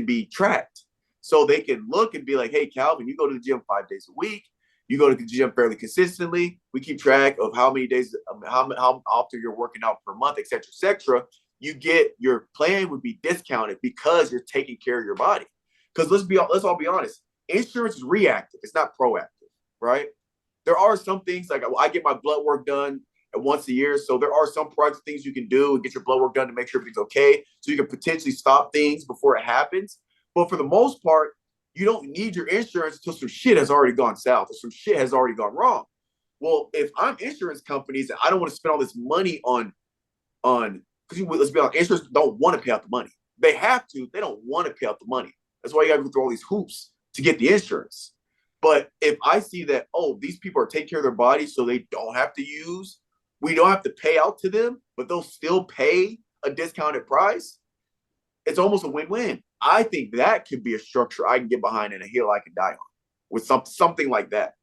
be tracked. So they can look and be like, hey, Calvin, you go to the gym 5 days a week. You go to the gym fairly consistently. We keep track of how many days, how often you're working out per month, et cetera, et cetera. Your plan would be discounted because you're taking care of your body. Because let's all be honest. Insurance is reactive. It's not proactive, right? There are some things like I get my blood work done once a year. So there are some proactive things you can do and get your blood work done to make sure everything's okay. So you can potentially stop things before it happens. But for the most part, you don't need your insurance until some shit has already gone south or some shit has already gone wrong. Well, if I'm insurance companies and I don't want to spend all this money on because let's be honest, insurance don't want to pay out the money. They have to. They don't want to pay out the money. That's why you got to go through all these hoops to get the insurance. But if I see that, these people are taking care of their bodies so they don't have to we don't have to pay out to them, but they'll still pay a discounted price, it's almost a win-win. I think that could be a structure I can get behind and a hill I can die on with something like that.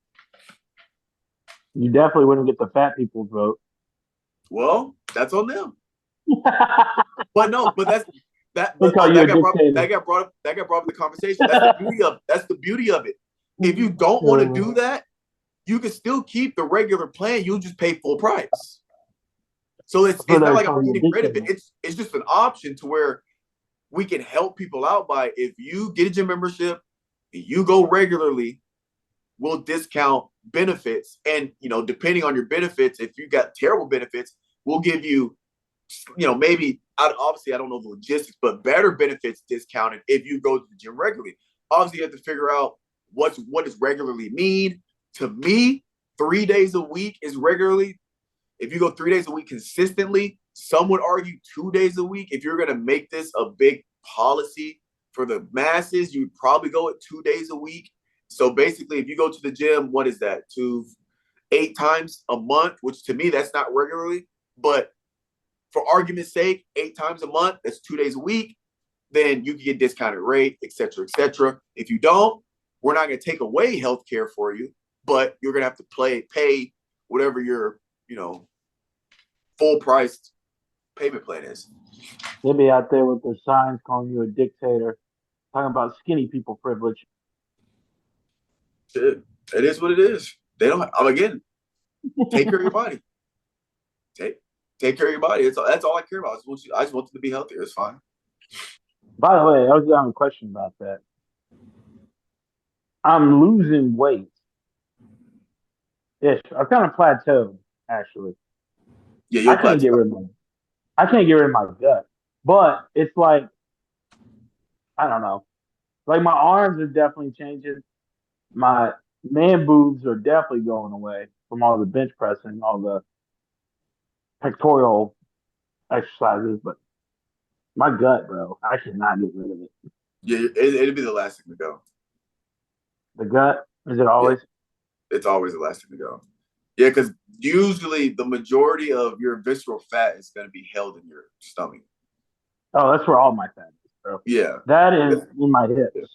You definitely wouldn't get the fat people's vote. Well, that's on them. But that got brought up in the conversation. That's the beauty of it. If you don't want to do that, you can still keep the regular plan. You'll just pay full price. So it's not like I'm getting rid of it. It's just an option to where we can help people out by if you get a gym membership, you go regularly, will discount benefits. And, depending on your benefits, if you got terrible benefits, we'll give you, maybe, obviously, I don't know the logistics, but better benefits discounted if you go to the gym regularly. Obviously, you have to figure out what does regularly mean. To me, 3 days a week is regularly. If you go 3 days a week consistently, some would argue 2 days a week. If you're going to make this a big policy for the masses, you'd probably go at 2 days a week. So basically, if you go to the gym, what is that? 8 times a month, which to me, that's not regularly. But for argument's sake, 8 times a month, that's 2 days a week. Then you can get discounted rate, et cetera, et cetera. If you don't, we're not going to take away healthcare for you, but you're going to have to pay whatever your, full priced payment plan is. They'll be out there with their signs calling you a dictator, talking about skinny people privilege. It is what it is. They don't. Again, take care of your body. Take care of your body. That's all I care about. I just want you to be healthier. It's fine. By the way, I was having a question about that. I'm losing weight. Yes, I've kind of plateaued, actually. Yeah, I can't get rid of my gut. But it's like, I don't know. Like my arms are definitely changing. My man boobs are definitely going away from all the bench pressing, all the pectoral exercises. But my gut, bro, I cannot get rid of it. Yeah, it'll be the last thing to go. The gut, is it always? Yeah, it's always the last thing to go. Yeah, because usually the majority of your visceral fat is going to be held in your stomach. Oh, that's where all my fat is, bro. Yeah. That is in my hips.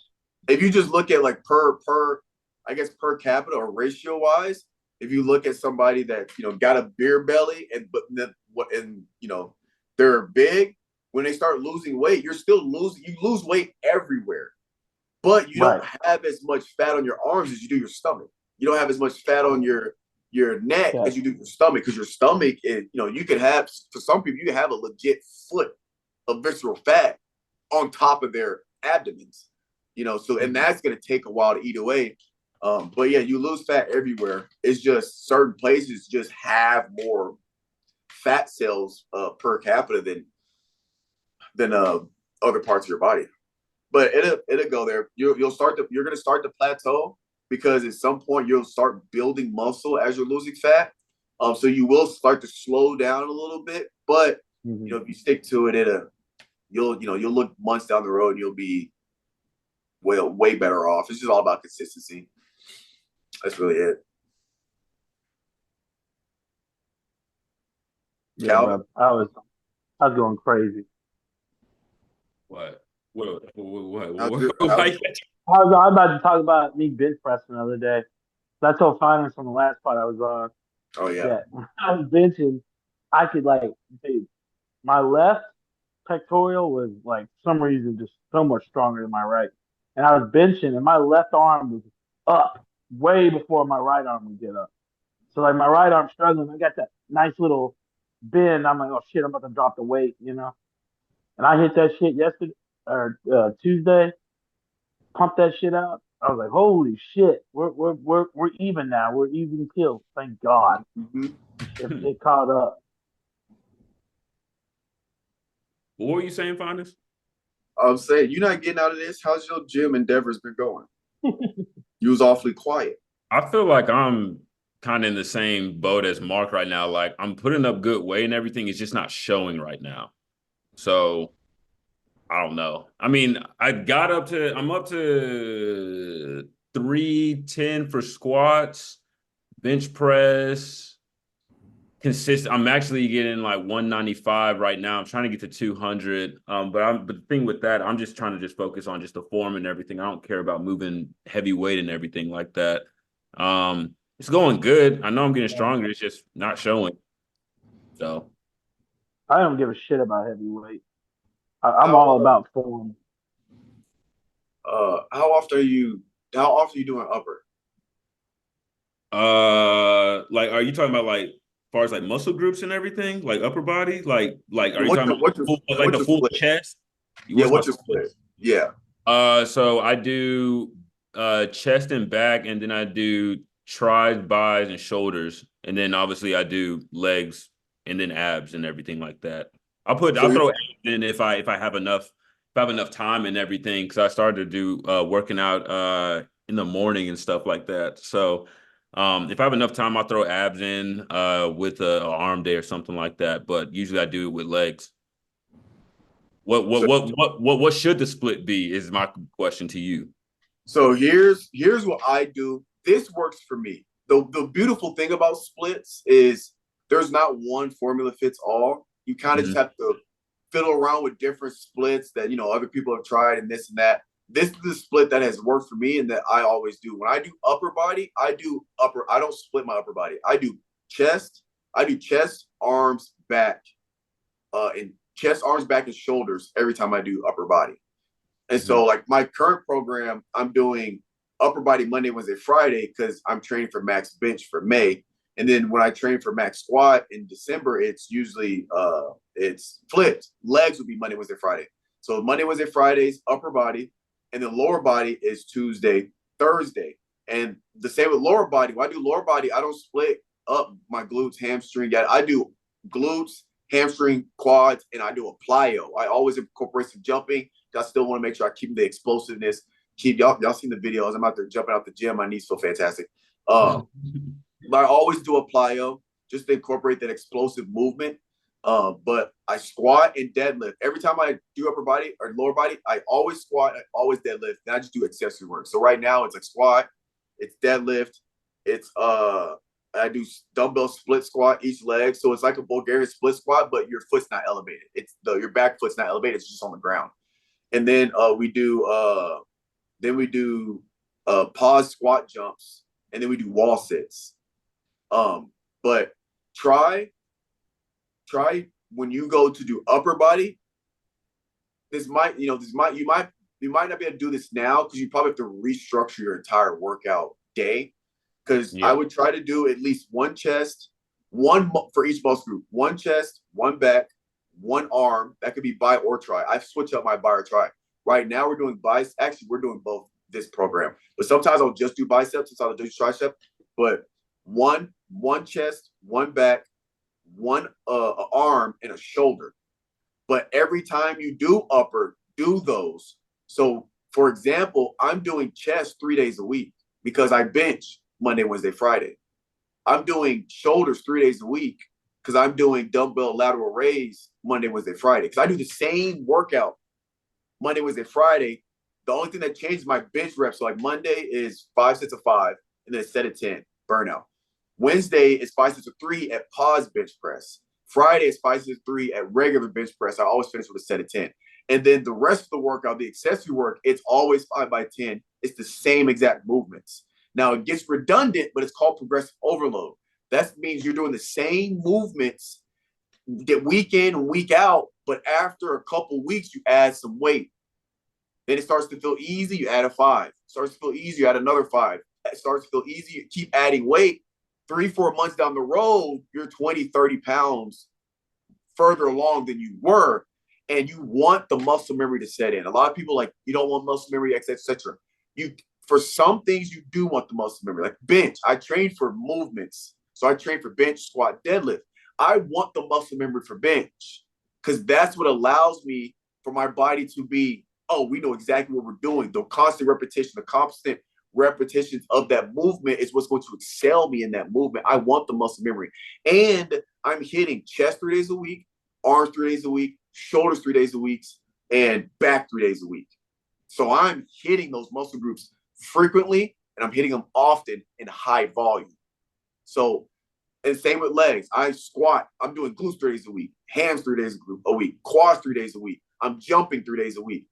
If you just look at like per capita or ratio wise, if you look at somebody that, got a beer belly and they're big, when they start losing weight, you lose weight everywhere. But you don't have as much fat on your arms as you do your stomach. You don't have as much fat on your neck as you do your stomach, because your stomach is, you can have, for some people, you can have a legit foot of visceral fat on top of their abdomens, so, and that's going to take a while to eat away. But yeah, you lose fat everywhere. It's just certain places just have more fat cells per capita than other parts of your body. But it'll go there. You're going to start to plateau, because at some point you'll start building muscle as you're losing fat. So you will start to slow down a little bit, but if you stick to it, you'll look months down the road and you'll be way better off. It's just all about consistency. That's really it. Yeah, bro, I was going crazy. What? I was about to talk about me bench pressing the other day. So I told Finance on the last part I was on. Oh yeah. That when I was benching, I could my left pectoral was like for some reason just so much stronger than my right. And I was benching and my left arm was up way before my right arm would get up. So like my right arm struggling, I got that nice little bend. I'm like, oh shit, I'm about to drop the weight, And I hit that shit yesterday or Tuesday, pumped that shit out. I was like, holy shit, we're even now. We're even kills. Thank God. It caught up. What were you saying, Finis? I'm saying, you're not getting out of this. How's your gym endeavors been going? You was awfully quiet. I feel like I'm kind of in the same boat as Mark right now. Like, I'm putting up good weight and everything. It's just not showing right now. So I don't know. I mean, I'm up to 310 for squats, bench press, consistent. I'm actually getting like 195 right now. I'm trying to get to 200. But the thing with that, I'm just trying to focus on just the form and everything. I don't care about moving heavy weight and everything like that. It's going good. I know I'm getting stronger. It's just not showing. So I don't give a shit about heavyweight. I'm all about form. How often are you doing upper? Like, are you talking about like as far as like muscle groups and everything, like upper body, like are you talking about the full chest? Yeah, what's your split? Yeah. So I do chest and back, and then I do tries, buys, and shoulders, and then obviously I do legs and then abs and everything like that. I'll So throw abs in if I have enough time and everything, because I started to do working out in the morning and stuff like that. So if I have enough time, I'll throw abs in with a arm day or something like that. But usually I do it with legs. so What should the split be? Is my question to you. so here's what I do. This works for me. The beautiful thing about splits is there's not one formula fits all. You kind of just have to fiddle around with different splits that other people have tried and this and that. This is the split that has worked for me and that I always do. When I do upper body, I don't split my upper body. I do chest, arms, back, and chest, arms, back, and shoulders every time I do upper body. And so, like my current program, I'm doing upper body Monday, Wednesday, Friday because I'm training for max bench for May. And then when I train for max squat in December, it's usually it's flipped. Legs would be Monday, Wednesday, Friday. So Monday, Wednesday, Fridays, upper body, and then lower body is Tuesday, Thursday. And the same with lower body. When I do lower body, I don't split up my glutes, hamstring. I do glutes, hamstring, quads, and I do a plyo. I always incorporate some jumping. I still want to make sure I keep the explosiveness. Keep y'all seen the videos. I'm out there jumping out the gym. My knees feel fantastic. But I always do a plyo just to incorporate that explosive movement. But I squat and deadlift. Every time I do upper body or lower body, I always squat, I always deadlift, and I just do accessory work. So right now it's like squat, it's deadlift, it's I do dumbbell split squat each leg. So it's like a Bulgarian split squat, but your foot's not elevated. Your back foot's not elevated, it's just on the ground. And then we do pause squat jumps, and then we do wall sits. But try when you go to do upper body. You might not be able to do this now because you probably have to restructure your entire workout day. Because I would try to do at least one chest, one for each muscle group, one chest, one back, one arm. That could be bi or tri. I've switched up my bi or tri. Right now we're doing biceps. Actually, we're doing both this program. But sometimes I'll just do biceps, sometimes I'll do tricep. But one chest, one back, one arm, and a shoulder. But every time you do upper, do those. So, for example, I'm doing chest 3 days a week because I bench Monday, Wednesday, Friday. I'm doing shoulders 3 days a week because I'm doing dumbbell lateral raise Monday, Wednesday, Friday. Because I do the same workout Monday, Wednesday, Friday. The only thing that changes my bench reps, so like Monday is 5 sets of 5, and then a set of 10, burnout. Wednesday is 5 sets of 3 at pause bench press. Friday is 5 sets of 3 at regular bench press. I always finish with a set of 10. And then the rest of the workout, the accessory work, it's always 5 by 10. It's the same exact movements. Now, it gets redundant, but it's called progressive overload. That means you're doing the same movements week in and week out, but after a couple weeks, you add some weight. Then it starts to feel easy, you add a 5. Starts to feel easy, you add another 5. It starts to feel easy, you keep adding weight. 3-4 months down the road, you're 20-30 pounds further along than you were, and you want the muscle memory to set in. A lot of people you don't want muscle memory, etc. For some things, you do want the muscle memory, like bench. I train for movements. So I train for bench, squat, deadlift. I want the muscle memory for bench because that's what allows me for my body to be, we know exactly what we're doing. The constant repetition, the constant repetitions of that movement is what's going to excel me in that movement. I want the muscle memory. And I'm hitting chest 3 days a week, arms 3 days a week, shoulders 3 days a week, and back 3 days a week. So I'm hitting those muscle groups frequently, and I'm hitting them often in high volume. So, and same with legs. I squat. I'm doing glutes 3 days a week, hams 3 days a week, quads 3 days a week. I'm jumping 3 days a week.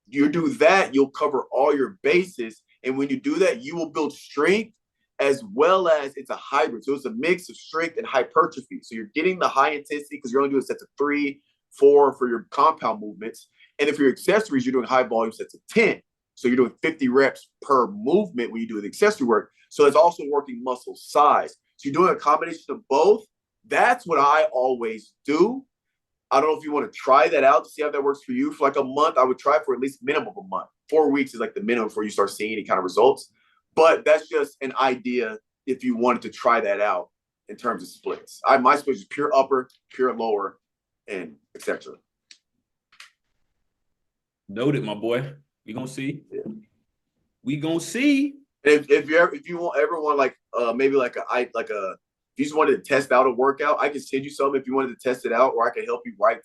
You do that, you'll cover all your bases. And when you do that, you will build strength as well as it's a hybrid. So it's a mix of strength and hypertrophy. So you're getting the high intensity because you're only doing sets of 3, 4 for your compound movements. And if your accessories, you're doing high volume sets of 10. So you're doing 50 reps per movement when you do the accessory work. So it's also working muscle size. So you're doing a combination of both. That's what I always do. I don't know if you want to try that out to see how that works for you. For like a month, I would try for at least minimum of a month. 4 weeks is like the minimum before you start seeing any kind of results. But that's just an idea if you wanted to try that out in terms of splits. My split is pure upper, pure lower, and etc. Noted, my boy. We gonna see. Yeah. We gonna see. If you ever want like maybe like if you just wanted to test out a workout, I can send you some if you wanted to test it out, or I can help you write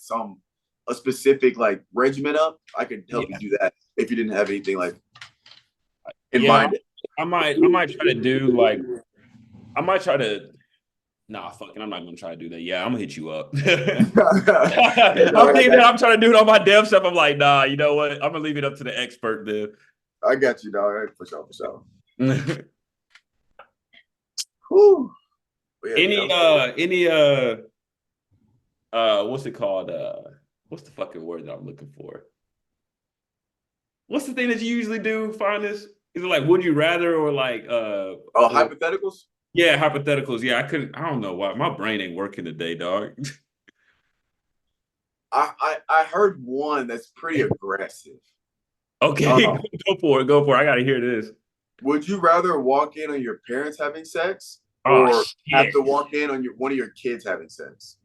a specific like regimen up. I could help you do that if you didn't have anything like in mind. I might try to do like nah, fucking, I'm not gonna try to do that. Yeah, I'm gonna hit you up. I'm trying to do it on my dev stuff. I'm like, nah, you know what? I'm gonna leave it up to the expert then. I got you, dog. For sure. Any what's it called? What's the fucking word that I'm looking for? What's the thing that you usually do, Finest? Is it like would you rather or like hypotheticals? Yeah, hypotheticals. Yeah, I don't know why. My brain ain't working today, dog. I heard one that's pretty aggressive. Okay, go for it. I gotta hear this. Would you rather walk in on your parents having sex or have to walk in on one of your kids having sex?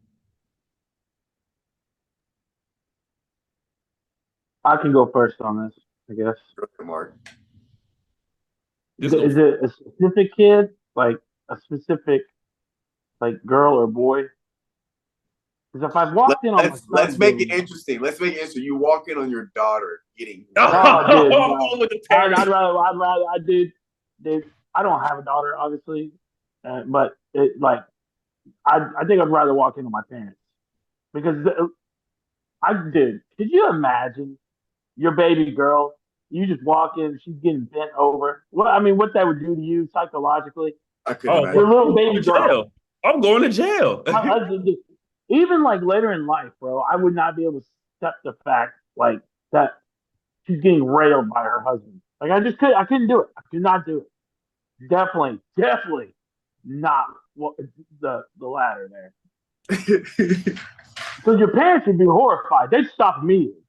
I can go first on this, I guess. Go ahead, Mark. Is it a specific kid, like a specific like girl or boy? Because if I've walked in on let's make it interesting. You walk in on your daughter getting. I'd rather. I don't have a daughter, obviously, but I think I'd rather walk in on my parents because could you imagine your baby girl? You just walk in, she's getting bent over. Well, I mean, what that would do to you psychologically? I couldn't imagine. Your little baby girl. I'm going to jail. Even like later in life, bro, I would not be able to accept the fact like that she's getting railed by her husband. Like I couldn't do it. I could not do it. Definitely not the latter there. Because your parents would be horrified. They'd stop immediately.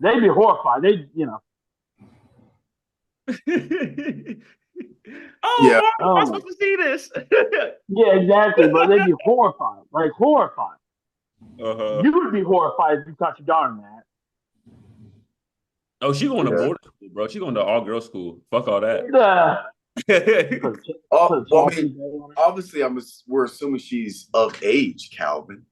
They'd be horrified. Yeah. Am I supposed to see this? Yeah, exactly. But they'd be horrified. Like horrified. You would be horrified if you caught your daughter in that. Oh, she going to boarding school, bro. She going to all-girl school. Fuck all that. Obviously, we're assuming she's of age, Calvin.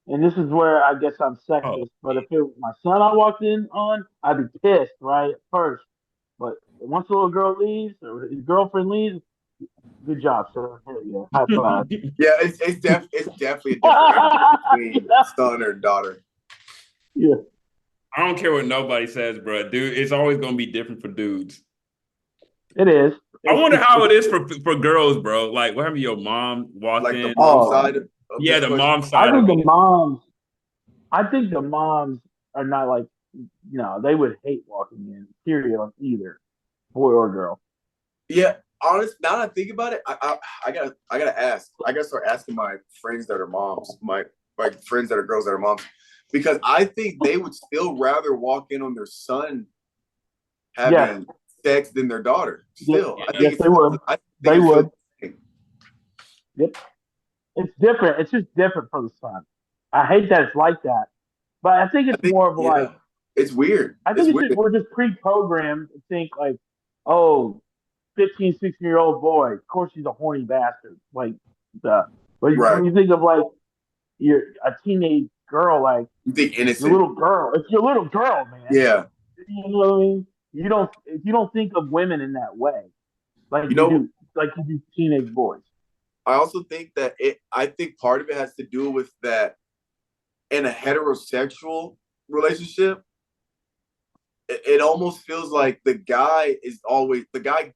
And this is where I guess I'm sexist. But if it was my son I walked in on, I'd be pissed, right, at first. But once the little girl leaves or his girlfriend leaves, good job, sir. Yeah, high five. Yeah, it's definitely a difference between son or daughter. Yeah. I don't care what nobody says, bro. Dude, it's always gonna be different for dudes. It is. I wonder how it is for girls, bro. Like, what happened? Your mom walked in. The mom side. The mom side. I think the moms are not like, they would hate walking in. Period on either boy or girl. Yeah, honest. Now that I think about it, I gotta ask. I gotta start asking my friends that are moms, my friends that are girls that are moms, because I think they would still rather walk in on their son having sex than their daughter. Still, I think they would. They would. Yep. It's different. It's just different for the son. I hate that it's like that, but I think it's more of like it's weird. I think we're just pre-programmed to think like, 15, 16-year-old boy, of course he's a horny bastard. Like when you think of like a teenage girl, like you think innocent, your little girl. It's your little girl, man. Yeah. You know what I mean? You don't think of women in that way, like you do teenage boys. I also think that I think part of it has to do with that in a heterosexual relationship, it almost feels like the guy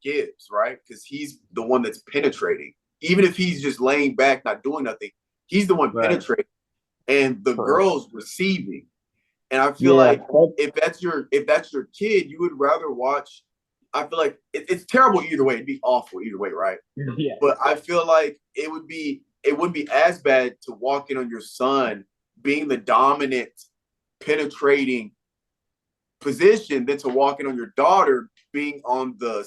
gives, right? Because he's the one that's penetrating. Even if he's just laying back, not doing nothing, he's the one penetrating. And the girl's receiving. And I feel like if that's your kid, you would rather watch. I feel like it's terrible either way. It'd be awful either way, right? Yeah. But I feel like it wouldn't be as bad to walk in on your son being the dominant, penetrating position than to walk in on your daughter being on the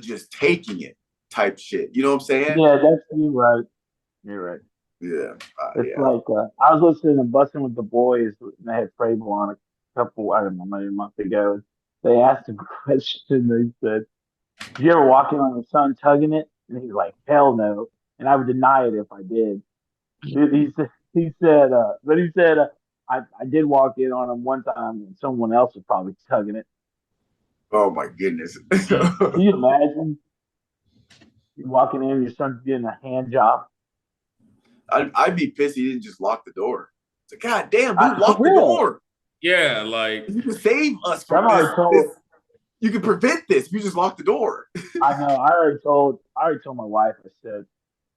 just taking it type shit. You know what I'm saying? Yeah, that's you right. You're right. Yeah. It's Yeah. like I was listening to Busting with the Boys, and they had Frable on a couple, I don't know, maybe a month ago. They asked a question. They said, "Did you ever walk in on your son tugging it?" And he's like, "Hell no," and I would deny it if I did. He said, I did walk in on him one time, and someone else was probably tugging it. Oh my goodness. Can you imagine you walking in, your son's getting a hand job? I'd be pissed he didn't just lock the door. It's like, God damn, dude, For lock the real. door. Yeah, like You can save us I've from already told. this. You can prevent this if you just lock the door. I know. I already told my wife. I said,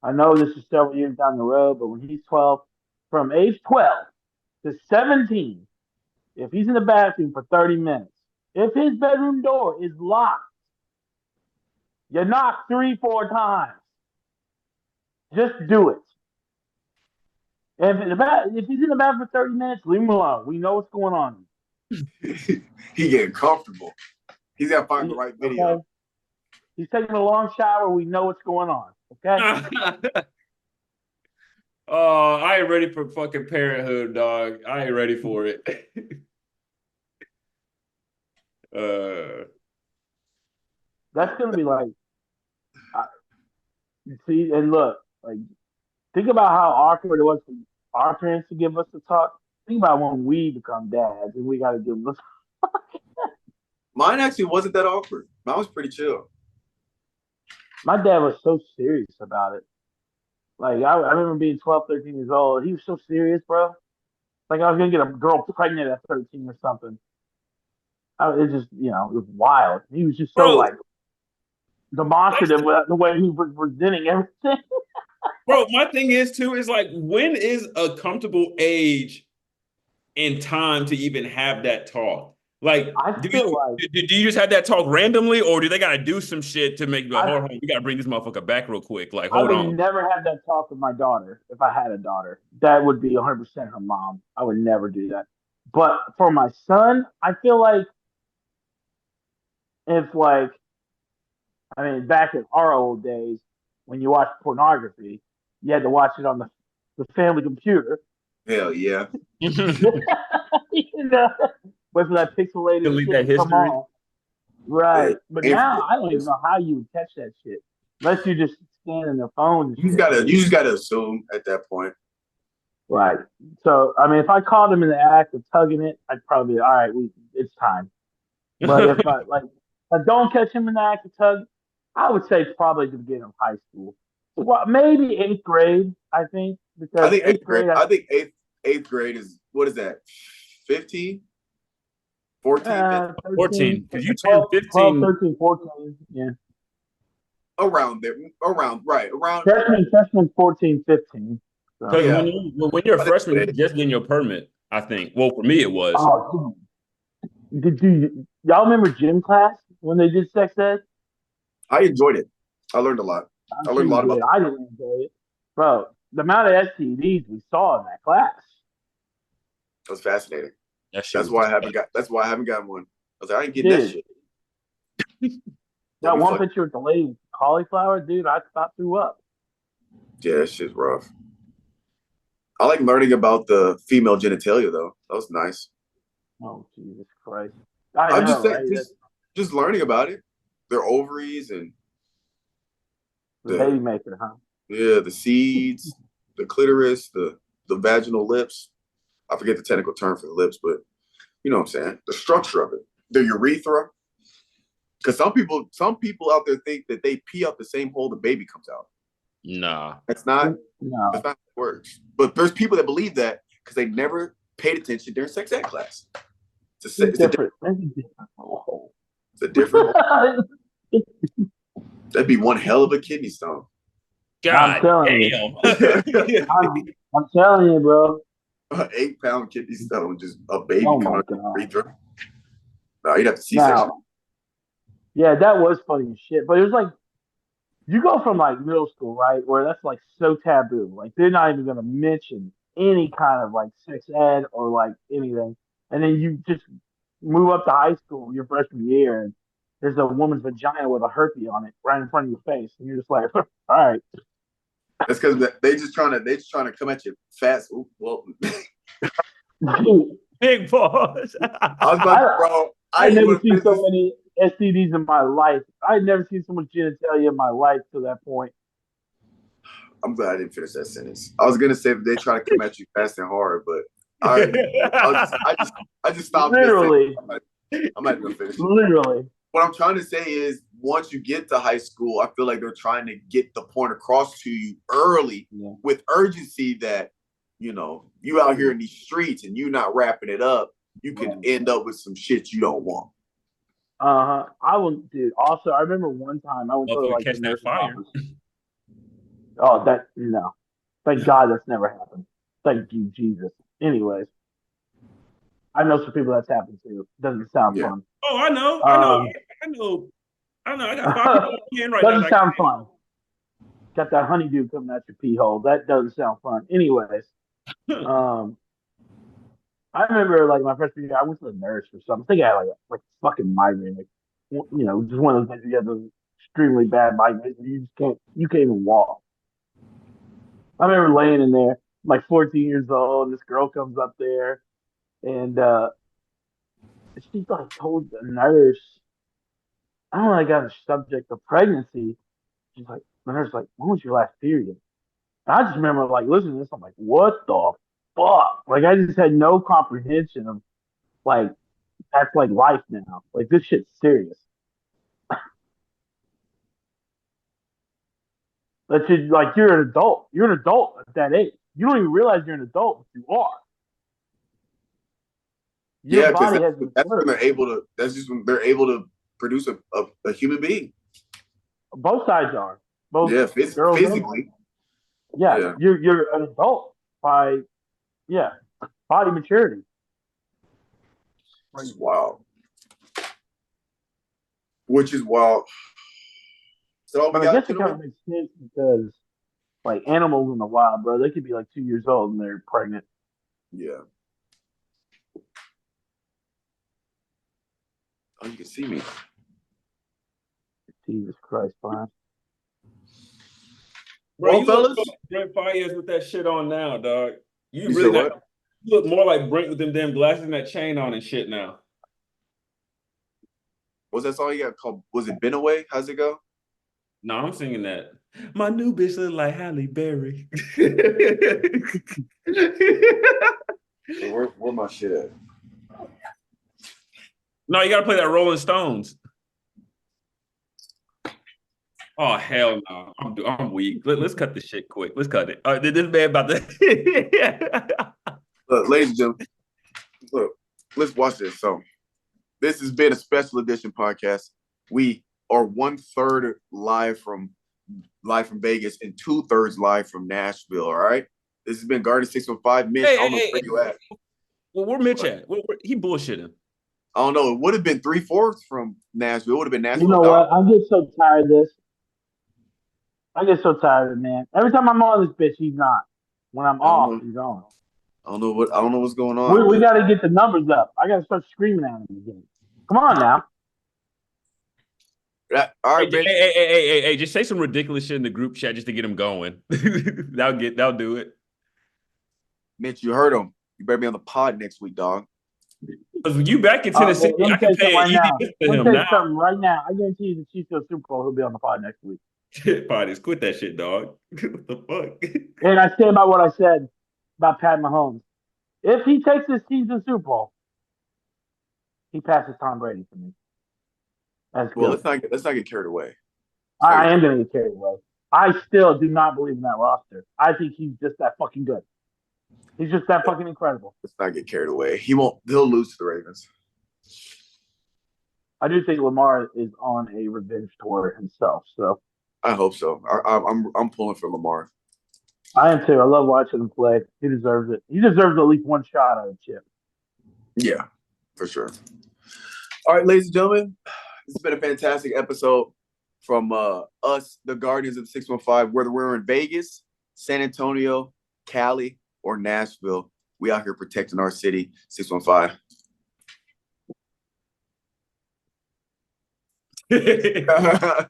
I know this is several years down the road, but when he's 12, from age 12 to 17, if he's in the bathroom for 30 minutes, if his bedroom door is locked, you knock 3, 4 times. Just do it. If he's in the bathroom for 30 minutes, leave him alone. We know what's going on. He getting comfortable. He's got to find the right video. Okay? He's taking a long shower. We know what's going on. Okay? oh, I ain't ready for fucking parenthood, dog. I ain't ready for it. That's gonna be like, you see, and look, like, think about how awkward it was for our parents to give us the talk. Think about when we become dads and we got to give them. Mine actually wasn't that awkward. Mine was pretty chill. My dad was so serious about it. Like, I remember being 12, 13 years old. He was so serious, bro. Like, I was going to get a girl pregnant at 13 or something. It just, it was wild. He was just so, Bro, like, demonstrative with the way he was presenting everything. bro, my thing is, too, is like, when is a comfortable age and time to even have that talk? Like, I do feel like you just have that talk randomly, or do they got to do some shit to make you like, I, hold on, we got to bring this motherfucker back real quick? Like, I hold would on. never have that talk with my daughter if I had a daughter. That would be 100% her mom. I would never do that. But for my son, I feel like if, like, I mean, back in our old days, when you watched pornography, you had to watch it on the family computer. Hell yeah. you know, with that pixelated Delete shit that to come history. on. Right. But now Infinite. I don't even know how you would catch that shit. Unless you just scanning their phones and You shit. just gotta assume at that point. Right. So I mean, if I caught him in the act of tugging it, I'd probably all right. It's time. But if I don't catch him in the act of tug, I would say it's probably the beginning of high school. Well, maybe eighth grade. I think I because think eighth grade. I think eighth grade is what is that? 15? 14, 15? 14, because you turned 12, 12, 15. 13, 14. Yeah. Around there. Around. Freshman 14, 15. So. Because Yeah. when you're a freshman, you're just getting your permit, I think. Well, for me, it was. Oh, y'all remember gym class when they did sex ed? I enjoyed it. I learned a lot. I'm I sure learned a lot you about did. I didn't enjoy it. Bro, the amount of STDs we saw in that class. it was fascinating. That That's why I haven't gotten one. I was like, I ain't getting that Dude, shit. that one picture with the lady with cauliflower, dude, I about threw up. Yeah, that shit's rough. I like learning about the female genitalia though. That was nice. Oh, Jesus Christ. I I'm know, just saying, right? just learning about it. Their ovaries and The baby maker, huh? the seeds, the clitoris, the vaginal lips. I forget the technical term for the lips, but you know what I'm saying? The structure of it. The urethra. Because some people out there think that they pee out the same hole the baby comes out. Nah. That's not No. that's not how it works. But there's people that believe that because they never paid attention during sex ed class. It's a different hole. That'd be one hell of a kidney stone. God I'm telling you. I'm telling you, bro. An 8-pound kidney stone, just a baby Oh coming my out the God. urethra. No, you'd have to see section. Yeah, that was funny as shit. But it was like you go from like middle school, right, where that's like so taboo. Like they're not even gonna mention any kind of like sex ed or like anything. And then you just move up to high school your freshman year, and there's a woman's vagina with a herpes on it right in front of your face, and you're just like, all right. That's because they just trying to come at you fast. Ooh, well, Big pause. I was about to, bro. I I've just never want to seen finish so this. many STDs in my life. I've never seen so much genitalia in my life to that point. I'm glad I didn't finish that sentence. I was gonna say they try to come at you fast and hard, but I just stopped mid sentence. Literally, I'm not gonna finish it. literally. What I'm trying to say is, once you get to high school, I feel like they're trying to get the point across to you early with urgency that, you out here in these streets and you not wrapping it up, you could end up with some shit you don't want. I went, dude. Also, I remember one time I went to Hopefully like the catch that nurse's fire. office. Oh, that no. Thank God that's never happened. Thank you, Jesus. Anyways, I know some people that's happened to. Doesn't sound Yeah. fun. Oh, I know. I got 5 people in right now. Doesn't sound fun. Got that honeydew coming out your pee hole. That doesn't sound fun. Anyways, I remember like my freshman year, I went to the nurse or something. I think I had like a fucking migraine, just one of those things you have those extremely bad migraines. You can't even walk. I remember laying in there, like 14 years old, and this girl comes up there, and she like told the nurse, I don't know, I got a subject of pregnancy. She's like, the nurse like, when was your last period? And I just remember like listening to this, I'm like, what the fuck? Like I just had no comprehension of like that's like life now. Like this shit's serious. That's just, like you're an adult. You're an adult at that age. You don't even realize you're an adult, but you are. Your Yeah, because body has that's when matured. they're able to. That's just when they're able to produce a human being. Both sides are. Both Yeah, girls and boys. physically. Yeah, you're an adult by body maturity. Which is wild. Which is wild. So all we But I got, guess it kind of gentlemen? makes sense because like animals in the wild, bro, they could be like 2 years old and they're pregnant. Yeah. Oh, you can see me. Jesus Christ, Brian. Bro, Well, you look fellas. like Brent Fayez with that shit on now, dog. You You really said not. what? You look more like Brent with them damn glasses and that chain on and shit now. What's that song you got called? Was it Been Away? How's it go? No, I'm singing that. My new bitch look like Halle Berry. Where my shit at? No, you gotta play that Rolling Stones. Oh hell no! I'm weak. Let's cut this shit quick. Let's cut it. This man about to. Look, ladies and gentlemen, look, let's watch this. So, this has been a special edition podcast. We are 1/3 live from Vegas and 2/3 live from Nashville. All right. This has been Garden 615. Mitch, I don't know where you at. Well, where Mitch at? He bullshitting. I don't know. It would have been 3/4 from Nashville. It would have been Nashville. You know what? I get so tired of this. I get so tired of it, man. Every time I'm on this bitch, he's not. When I'm off, he's on. I don't know what's going on. We got to get the numbers up. I got to start screaming at him again. Come on now. All right, Mitch. Hey, just say some ridiculous shit in the group chat just to get him going. That'll do it. Mitch, you heard him. You better be on the pod next week, dog. You back in Tennessee, Let me I can pay right now. to Let me him tell you now. something right now. I guarantee you the Chiefs go Super Bowl. He'll be on the pod next week. Shit, parties, quit that shit, dog. What the fuck? And I stand by what I said about Pat Mahomes. If he takes his team to the Super Bowl, he passes Tom Brady for me. That's good. Well, let's not get carried away. I am going to get carried away. I still do not believe in that roster. I think he's just that fucking good. He's just that fucking incredible. Let's not get carried away. He'll lose to the Ravens. I do think Lamar is on a revenge tour himself. So I hope so. I'm pulling for Lamar. I am too. I love watching him play. He deserves it. He deserves at least one shot at a chip. Yeah, for sure. All right, ladies and gentlemen, this has been a fantastic episode from us, the Guardians of the 615. Whether we're in Vegas, San Antonio, Cali, or Nashville, we out here protecting our city. 615. That's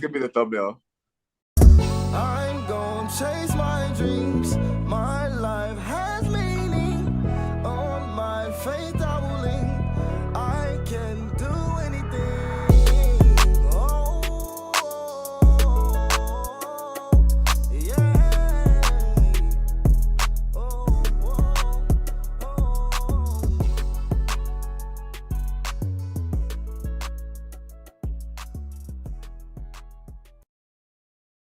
gonna be the thumbnail. I'm gonna chase my